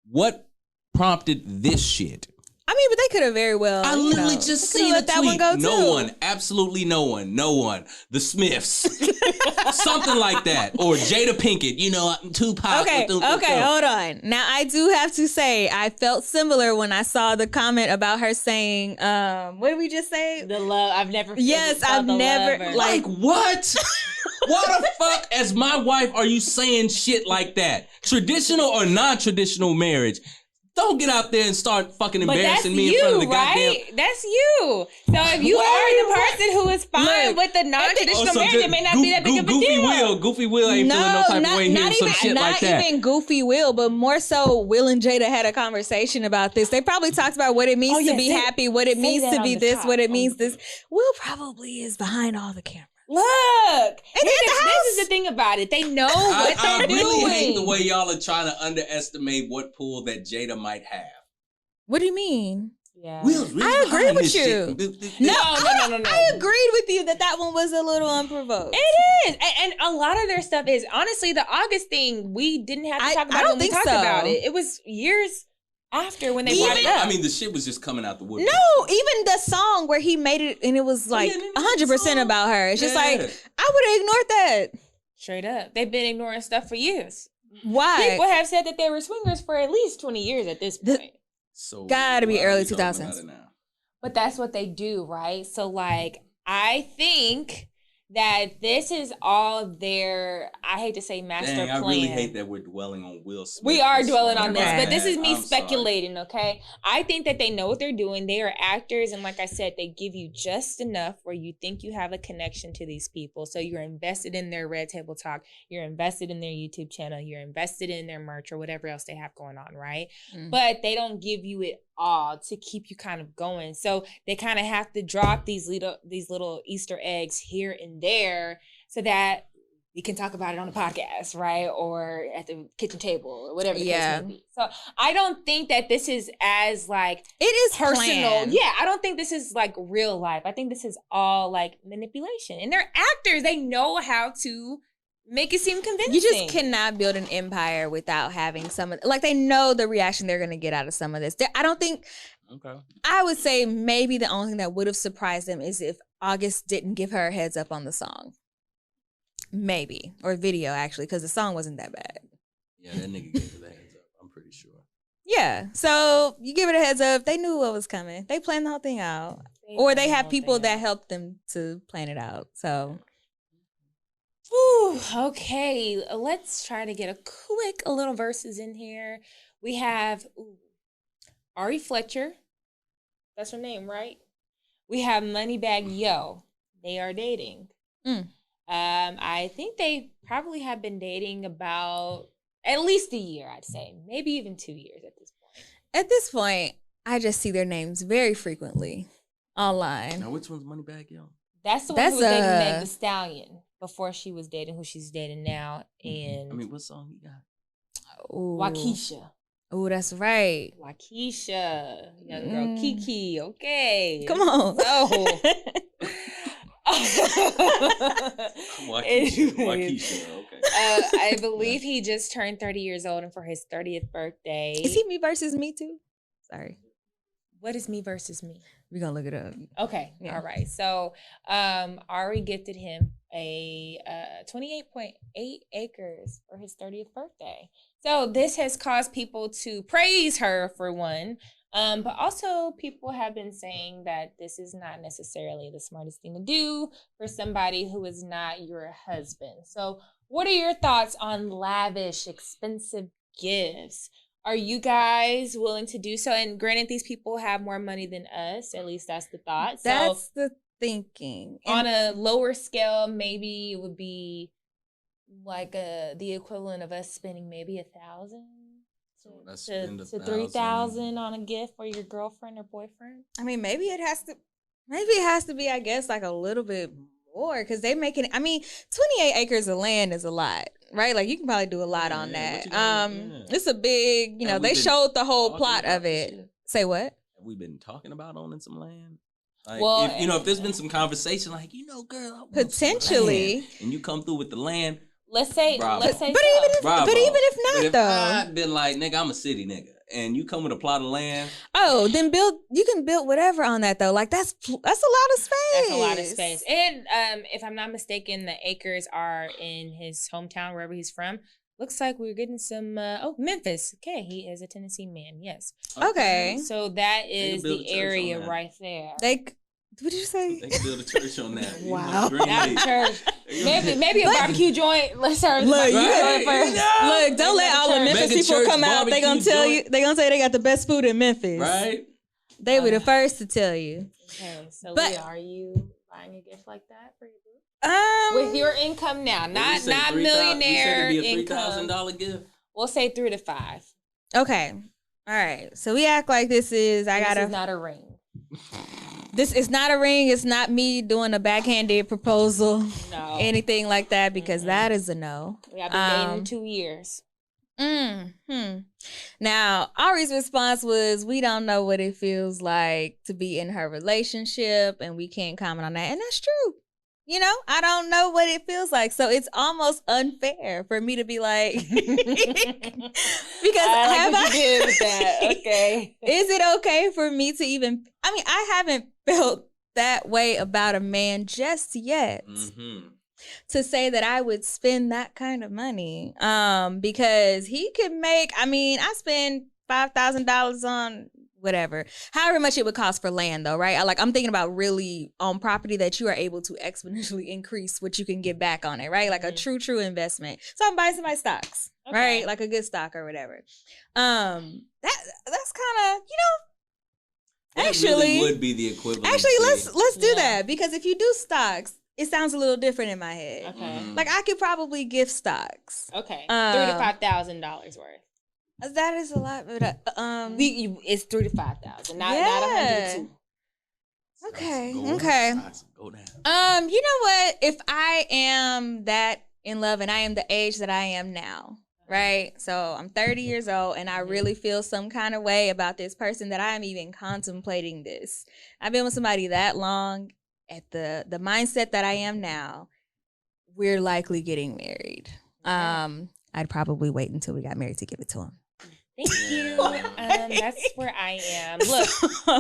Speaker 3: What prompted this shit?
Speaker 1: I mean, but they could have very well.
Speaker 3: I literally just seen a tweet. No one, absolutely no one. The Smiths, something like that, or Jada Pinkett. Tupac.
Speaker 1: Okay, hold on. Now I do have to say I felt similar when I saw the comment about her saying, "What did we just say?
Speaker 2: The love I've never."
Speaker 1: Yes, I've never
Speaker 3: like what? Why the fuck, as my wife, are you saying shit like that? Traditional or non-traditional marriage? Don't get out there and start fucking embarrassing me in front of the goddamn...
Speaker 2: That's you. So if you are the person who is fine with the non-traditional marriage, it may not be that big of a deal.
Speaker 3: Goofy Will ain't feeling no type of way hearing some shit like that.
Speaker 1: Not even Goofy Will, but more so Will and Jada had a conversation about this. They probably talked about what it means to be happy, what it means to be this, what it means this. Will probably is behind all the cameras.
Speaker 2: Look, this is the thing about it. They know what they're doing. I really
Speaker 3: hate the way y'all are trying to underestimate what pull that Jada might have.
Speaker 1: What do you mean?
Speaker 2: Yeah,
Speaker 3: really
Speaker 1: I agree with you. No. I agreed with you that one was a little unprovoked.
Speaker 2: It is, and a lot of their stuff is honestly the August thing. We didn't have to talk about it when we talked about it. It was years after when they brought it up.
Speaker 3: I mean, the shit was just coming out the woodwork.
Speaker 1: No, even the song where he made it and it was like 100% about her. It's just like, I would have ignored that.
Speaker 2: Straight up. They've been ignoring stuff for years.
Speaker 1: Why?
Speaker 2: People have said that they were swingers for at least 20 years at this point.
Speaker 3: So
Speaker 1: gotta be early 2000s.
Speaker 2: But that's what they do, right? So like, I think that this is all their, I hate to say master plan.
Speaker 3: I really hate that we're dwelling on Will Smith.
Speaker 2: We are dwelling on this, but this is me speculating, okay? I think that they know what they're doing. They are actors, and like I said, they give you just enough where you think you have a connection to these people. So you're invested in their Red Table Talk, you're invested in their YouTube channel, you're invested in their merch or whatever else they have going on, right? But they don't give you it all to keep you kind of going. So they kind of have to drop these little Easter eggs here and there so that we can talk about it on the podcast, right? Or at the kitchen table or whatever the case may be. So I don't think that this is as like
Speaker 1: it is
Speaker 2: personal.
Speaker 1: Planned.
Speaker 2: Yeah, I don't think this is like real life. I think this is all like manipulation. And they're actors. They know how to Make it seem convincing.
Speaker 1: You just cannot build an empire without having some of, like, they know the reaction they're going to get out of some of this. I don't think, I would say maybe the only thing that would have surprised them is if August didn't give her a heads up on the song. Maybe. Or video, actually, because the song wasn't that bad.
Speaker 3: Yeah, that nigga gave her the heads up, I'm pretty sure.
Speaker 1: Yeah, so you give it a heads up. They knew what was coming. They planned the whole thing out. Or they have people that helped them to plan it out, so...
Speaker 2: Ooh, okay, let's try to get a little verses in here. We have Ari Fletcher. That's her name, right? We have Moneybag Yo. They are dating. I think they probably have been dating about at least a year, I'd say. Maybe even 2 years at this point.
Speaker 1: At this point, I just see their names very frequently online.
Speaker 3: Now, which one's Moneybag Yo?
Speaker 2: That's the one who was dating Meg Thee Stallion before she was dating who she's dating now. And
Speaker 3: I mean, what song he got?
Speaker 2: Waukesha.
Speaker 1: Oh, that's right.
Speaker 2: Waukesha. Young girl Kiki. Okay.
Speaker 1: Come on.
Speaker 3: Waukesha. Okay.
Speaker 2: I believe he just turned 30 years old, and for his 30th birthday.
Speaker 1: Is he Me versus Me too? Sorry.
Speaker 2: What is Me versus Me?
Speaker 1: We're going to look it up.
Speaker 2: Okay. Yeah. All right. So Ari gifted him a 28.8 acres for his 30th birthday. So this has caused people to praise her for one. But also people have been saying that this is not necessarily the smartest thing to do for somebody who is not your husband. So what are your thoughts on lavish, expensive gifts? Are you guys willing to do so? And granted, these people have more money than us. At least that's the thought.
Speaker 1: That's the thinking.
Speaker 2: On a lower scale, maybe it would be like the equivalent of us spending maybe $1,000 to 3,000 on a gift for your girlfriend or boyfriend.
Speaker 1: I mean, maybe it has to be, I guess, like a little bit more, because they making it. I mean, 28 acres of land is a lot, right? Like you can probably do a lot on that. It's a big, they showed the whole plot of it. Say what?
Speaker 3: Have we been talking about owning some land? Like, well, if there's been some conversation, like, girl,
Speaker 1: potentially,
Speaker 3: and you come through with the land.
Speaker 2: Let's say,
Speaker 1: but even if not,
Speaker 3: if
Speaker 1: though,
Speaker 3: I've been like, nigga, I'm a city nigga, and you come with a plot of land.
Speaker 1: Oh, then you can build whatever on that though. Like that's a lot of space.
Speaker 2: That's a lot of space. And if I'm not mistaken, the acres are in his hometown, wherever he's from. Looks like we're getting some. Memphis. Okay, he is a Tennessee man. Yes.
Speaker 1: Okay.
Speaker 2: So that is the area right there.
Speaker 1: What did you say?
Speaker 3: They can build a church on that.
Speaker 1: Wow.
Speaker 2: Not a church. Maybe a barbecue joint. Let's start. Look,
Speaker 1: don't let all the Memphis people come out. They gonna tell you. They gonna say they got the best food in Memphis.
Speaker 3: Right.
Speaker 1: They were the first to tell you.
Speaker 2: Okay, so Leah, are you buying a gift like that for your boo? With your income now, not millionaire income.
Speaker 3: $3,000 gift.
Speaker 2: We'll say 3 to 5.
Speaker 1: Okay. All right. So we act like this is. This
Speaker 2: is not a ring.
Speaker 1: This is not a ring. It's not me doing a backhanded proposal.
Speaker 2: No.
Speaker 1: Anything like that, because that is a no.
Speaker 2: We have been dating 2 years.
Speaker 1: Now, Ari's response was, we don't know what it feels like to be in her relationship, and we can't comment on that. And that's true. I don't know what it feels like. So it's almost unfair for me to be like, because
Speaker 2: I did with that. Okay.
Speaker 1: Is it okay for me to even, I haven't felt that way about a man just yet. To say that I would spend that kind of money. Because he could make, I spend $5,000 on whatever, however much it would cost for land though, right? I'm thinking about really on property that you are able to exponentially increase what you can get back on it, right? Like a true investment. So I'm buying somebody's stocks, right? Like a good stock or whatever. That's kind of, actually
Speaker 3: really would be the equivalent.
Speaker 1: Actually, let's do that, because if you do stocks, it sounds a little different in my head.
Speaker 2: Okay.
Speaker 1: Like I could probably gift stocks.
Speaker 2: Okay. $3,000 to $5,000 worth.
Speaker 1: That is a lot, but
Speaker 2: it's $3,000 to $5,000, not 102.
Speaker 1: Okay.
Speaker 3: Go down.
Speaker 1: You know what? If I am that in love and I am the age that I am now, right? So I'm 30 years old and I really feel some kind of way about this person that I am even contemplating this. I've been with somebody that long at the mindset that I am now. we're likely getting married. I'd probably wait until we got married to give it to him.
Speaker 2: Thank you. That's where I am. Look,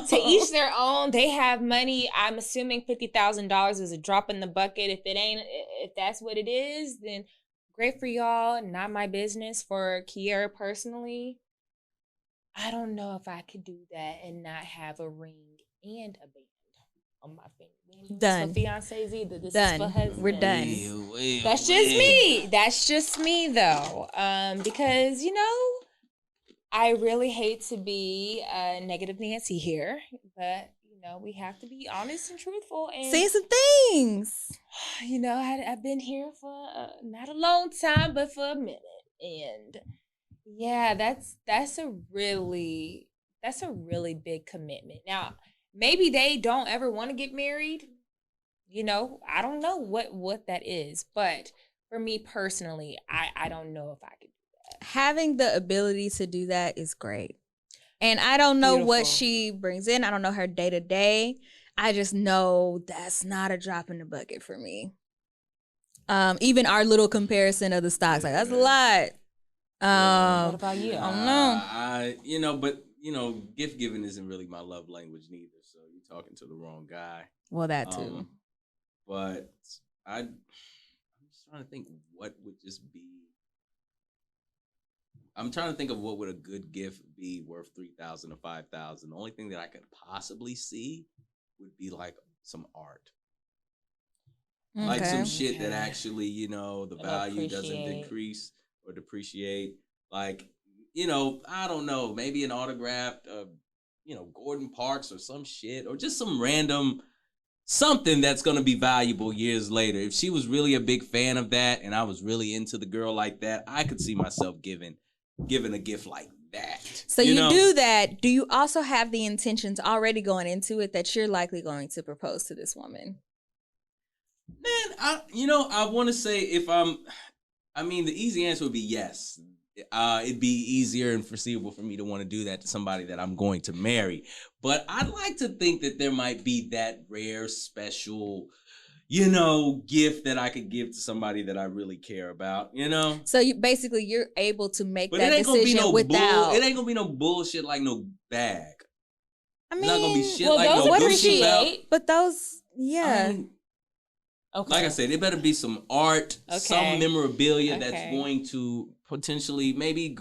Speaker 2: to each their own. They have money. I'm assuming $50,000 is a drop in the bucket. If that's what it is, then great for y'all. Not my business. For Kiera personally, I don't know if I could do that and not have a ring and a band on my finger.
Speaker 1: Done.
Speaker 2: This for fiancés either. This
Speaker 1: done.
Speaker 2: is for husbands.
Speaker 1: We're done.
Speaker 2: That's just me. That's just me though. Because I really hate to be a negative Nancy here, but we have to be honest and truthful and
Speaker 1: say some things.
Speaker 2: I've been here for not a long time, but for a minute, and yeah, that's a really big commitment. Now, maybe they don't ever want to get married. I don't know what that is, but for me personally, I don't know if I could.
Speaker 1: Having the ability to do that is great. And I don't know what she brings in. I don't know her day to day. I just know that's not a drop in the bucket for me. Even our little comparison of the stocks, like that's a lot.
Speaker 2: What about you?
Speaker 1: I don't know.
Speaker 3: But gift giving isn't really my love language neither. So you're talking to the wrong guy.
Speaker 1: Well, that too.
Speaker 3: But I'm just trying to think what would just be. I'm trying to think of what would a good gift be worth $3,000 or $5,000. The only thing that I could possibly see would be like some art, like some shit that actually, the value doesn't decrease or depreciate. Like, I don't know, maybe an autographed, Gordon Parks or some shit, or just some random something that's going to be valuable years later. If she was really a big fan of that and I was really into the girl like that, I could see myself giving a gift like that.
Speaker 1: So you do that. Do you also have the intentions already going into it that you're likely going to propose to this woman?
Speaker 3: Man, I want to say the easy answer would be yes. It'd be easier and foreseeable for me to want to do that to somebody that I'm going to marry. But I'd like to think that there might be that rare, special, gift that I could give to somebody that I really care about,
Speaker 1: So you're able to make that decision without.
Speaker 3: It ain't gonna be no bullshit like no bag.
Speaker 1: I mean,
Speaker 3: it's not gonna be shit
Speaker 2: well,
Speaker 3: like
Speaker 2: those
Speaker 3: no
Speaker 2: appreciate,
Speaker 3: belt.
Speaker 1: But those, yeah.
Speaker 2: Okay.
Speaker 3: Like I said, it better be some art, some memorabilia that's going to potentially, maybe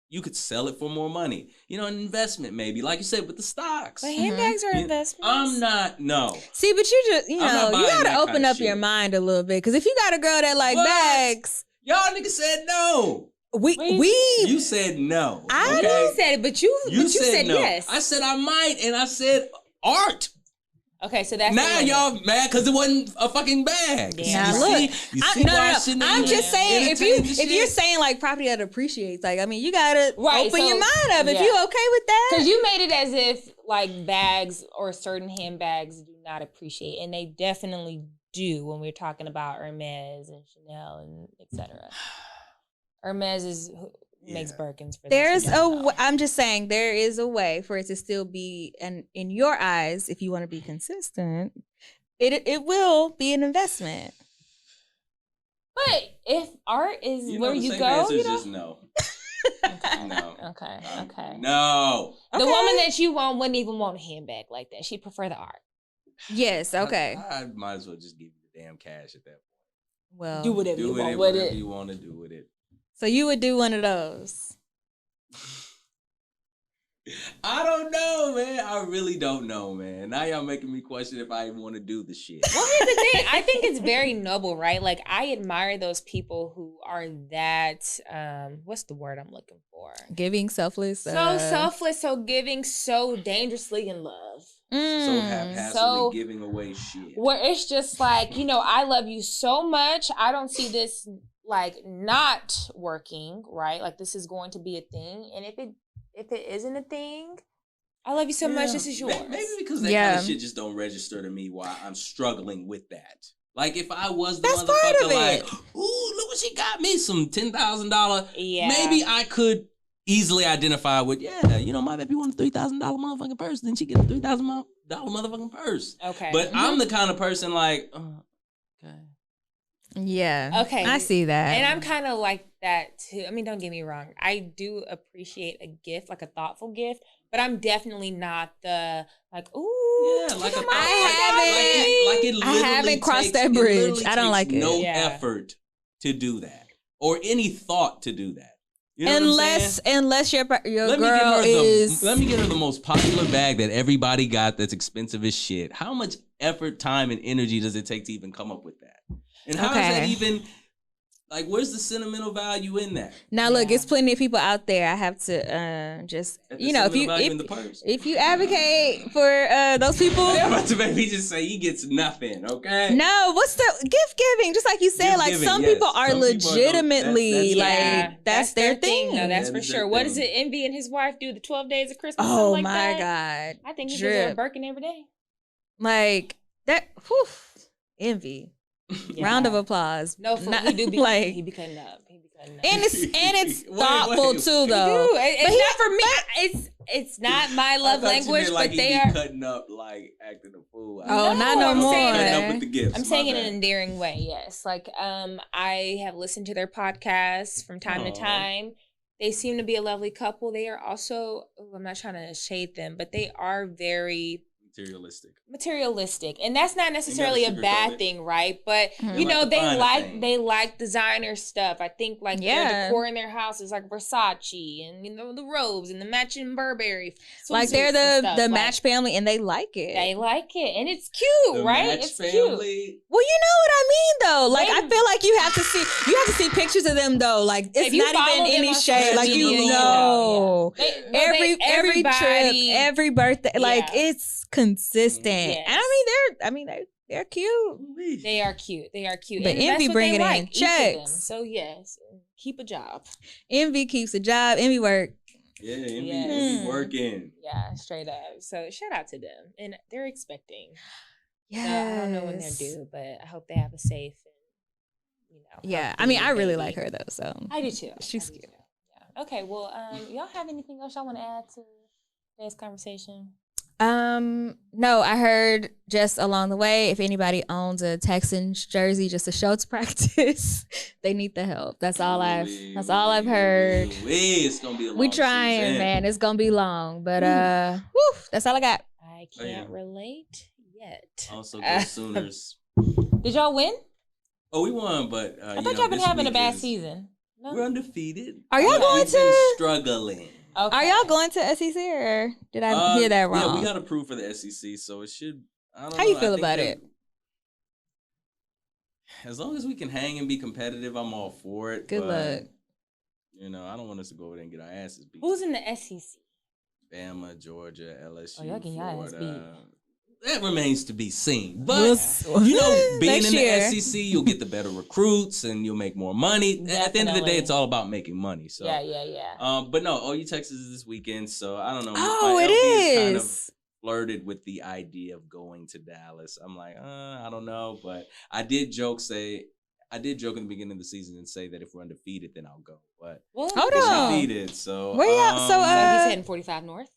Speaker 3: you could sell it for more money. An investment maybe, like you said, with the stocks.
Speaker 2: But handbags are investments.
Speaker 3: I'm not, no.
Speaker 1: See, but you just, you gotta open up your mind a little bit. Because if you got a girl that like bags.
Speaker 3: Y'all niggas said no.
Speaker 1: You
Speaker 3: said no.
Speaker 2: I didn't say it, but you said no. Yes.
Speaker 3: I said I might, and I said art.
Speaker 2: Okay, so that's
Speaker 3: now y'all mad because it wasn't a fucking bag.
Speaker 1: Yeah. Now look, I'm just saying if you're saying like property that appreciates, like you gotta open your mind up. If you okay with that,
Speaker 2: because you made it as if like bags or certain handbags do not appreciate, and they definitely do when we're talking about Hermes and Chanel and etc. Hermes makes Birkins for
Speaker 1: I'm just saying there is a way for it to still be, and in your eyes, if you want to be consistent, it will be an investment.
Speaker 2: But if art is where you go,
Speaker 3: answer is just no. No.
Speaker 2: Okay.
Speaker 3: No.
Speaker 2: The woman that you want wouldn't even want a handbag like that. She'd prefer the art.
Speaker 1: Yes. Okay.
Speaker 3: I might as well just give you the damn cash at that point.
Speaker 1: Well,
Speaker 2: do whatever you want with
Speaker 3: whatever
Speaker 2: it.
Speaker 3: you want to do with it.
Speaker 1: So you would do one of those?
Speaker 3: I don't know, man. I really don't know, man. Now y'all making me question if I even want to do the shit.
Speaker 2: Well, here's the thing. I think it's very noble, right? Like, I admire those people who are that, what's the word I'm looking for?
Speaker 1: Giving, selfless.
Speaker 2: So selfless, so giving, so dangerously in love.
Speaker 3: So haphazardly giving away shit.
Speaker 2: Where it's just like, I love you so much. I don't see this like not working, right? Like this is going to be a thing. And if it isn't a thing, I love you so much, this is yours.
Speaker 3: Maybe because that kind of shit just don't register to me while I'm struggling with that. Like if I was the motherfucker like, ooh, look what she got me, some $10,000. Yeah. Maybe I could easily identify with, my baby wants a $3,000 motherfucking purse, then she get a $3,000 motherfucking purse.
Speaker 2: Okay.
Speaker 3: But I'm the kind of person like, okay.
Speaker 1: Yeah.
Speaker 2: Okay.
Speaker 1: I see that.
Speaker 2: And I'm kind of like that too. I mean, don't get me wrong. I do appreciate a gift, like a thoughtful gift, but I'm definitely not the like, ooh,
Speaker 3: Yeah, like a
Speaker 1: I haven't crossed that bridge. I don't like it.
Speaker 3: No effort to do that or any thought to do that. You know
Speaker 1: unless your
Speaker 3: let
Speaker 1: girl
Speaker 3: let me get her the most popular bag that everybody got that's expensive as shit. How much effort, time, and energy does it take to even come up with that? And how is that even, like, where's the sentimental value in that?
Speaker 1: Now, look, it's plenty of people out there. I have to just, if you advocate for those people.
Speaker 3: I'm about to maybe just say he gets nothing, okay?
Speaker 1: No, what's the gift giving? Just like you said, like some people are legitimately that's their thing.
Speaker 2: No, that's for sure. What does it Envy and his wife do? The 12 days of Christmas?
Speaker 1: Oh my God.
Speaker 2: I think he gives her a Birkin every day.
Speaker 1: Like that, Envy. Yeah. Round of applause.
Speaker 2: No, he do be like he be cutting up. And
Speaker 1: it's thoughtful too, though.
Speaker 2: It's not for me. It's not my love language,
Speaker 3: like
Speaker 2: but they are
Speaker 3: cutting up, like acting a fool.
Speaker 1: Not no more.
Speaker 3: Cutting up with the gifts.
Speaker 2: I'm saying it in an endearing way. Yes, like I have listened to their podcasts from time to time. They seem to be a lovely couple. They are also. I'm not trying to shade them, but they are very materialistic, and that's not necessarily a bad thing, right? But you know, they like designer stuff. I think like their decor in their house is like Versace, and you know, the robes and the matching Burberry.
Speaker 1: Like they're the Match family, and they like it.
Speaker 2: They like it, and it's cute, right? It's cute. Well,
Speaker 1: you know what I mean, though. Like I feel like you have to see pictures of them, though. Like it's not even any shade. Like every trip, every birthday, like it's consistent. Yes. And they're cute.
Speaker 2: They are cute.
Speaker 1: But Envy bringing in checks.
Speaker 2: So yes, keep a job.
Speaker 1: Envy keeps a job. Envy work.
Speaker 3: Yeah, Envy working.
Speaker 2: Yeah, straight up. So shout out to them, and they're expecting.
Speaker 1: Yeah,
Speaker 2: so I don't know when they're due, but I hope they have a safe. And,
Speaker 1: yeah, I mean, I really like her though. So
Speaker 2: I do too.
Speaker 1: She's cute.
Speaker 2: Yeah. Okay. Well, y'all have anything else y'all want to add to today's conversation?
Speaker 1: No, I heard just along the way, if anybody owns a Texans jersey just to show to practice, they need the help. That's all I've heard.
Speaker 3: It's gonna be a long
Speaker 1: we trying,
Speaker 3: season.
Speaker 1: Man. It's gonna be long, but that's all I got.
Speaker 2: I can't relate yet.
Speaker 3: Also, go Sooners.
Speaker 2: Did y'all win?
Speaker 3: Oh, we won, but
Speaker 2: I thought y'all been having a bad season. No?
Speaker 3: We're undefeated.
Speaker 1: Are y'all going to?
Speaker 3: Been struggling.
Speaker 1: Okay. Are y'all going to SEC or did I hear that wrong?
Speaker 3: Yeah, we got approved for the SEC, so it should. I don't know.
Speaker 1: How you feel about it?
Speaker 3: As long as we can hang and be competitive, I'm all for it.
Speaker 1: Good luck.
Speaker 3: You know, I don't want us to go over there and get our asses beat.
Speaker 2: Who's in the SEC?
Speaker 3: Bama, Georgia, LSU,
Speaker 2: y'all getting y'all ass beat.
Speaker 3: That remains to be seen. But, you know, being in the SEC, you'll get the better recruits and you'll make more money. Definitely. At the end of the day, it's all about making money. So
Speaker 2: Yeah.
Speaker 3: But no, OU Texas is this weekend, so I don't know.
Speaker 1: Oh, it is.
Speaker 3: Kind of flirted with the idea of going to Dallas. I'm like, I don't know. But I did joke in the beginning of the season and say that if we're undefeated, then I'll go. But
Speaker 1: hold on.
Speaker 3: Undefeated, so.
Speaker 1: Where y'all?
Speaker 2: So he's heading 45 North.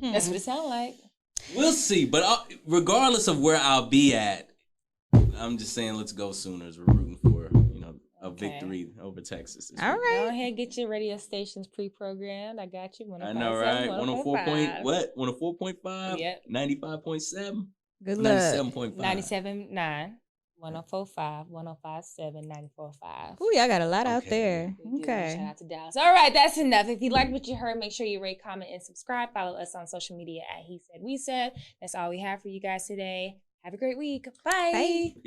Speaker 2: That's what it sounds like.
Speaker 3: We'll see, but regardless of where I'll be at, I'm just saying let's go Sooners. We're rooting for a victory over Texas.
Speaker 1: All right,
Speaker 2: go ahead, get your radio stations pre-programmed. I got you.
Speaker 3: I know, right? 104.5.
Speaker 2: Yep.
Speaker 3: 95.7.
Speaker 1: Good luck.
Speaker 3: 97.5.
Speaker 2: 97.9. 104.5, 105.7, 94.5.
Speaker 1: Ooh, y'all got a lot out there. Okay.
Speaker 2: Shout out to Dallas. All right, that's enough. If you liked what you heard, make sure you rate, comment, and subscribe. Follow us on social media at He Said, We Said. That's all we have for you guys today. Have a great week. Bye.
Speaker 1: Bye.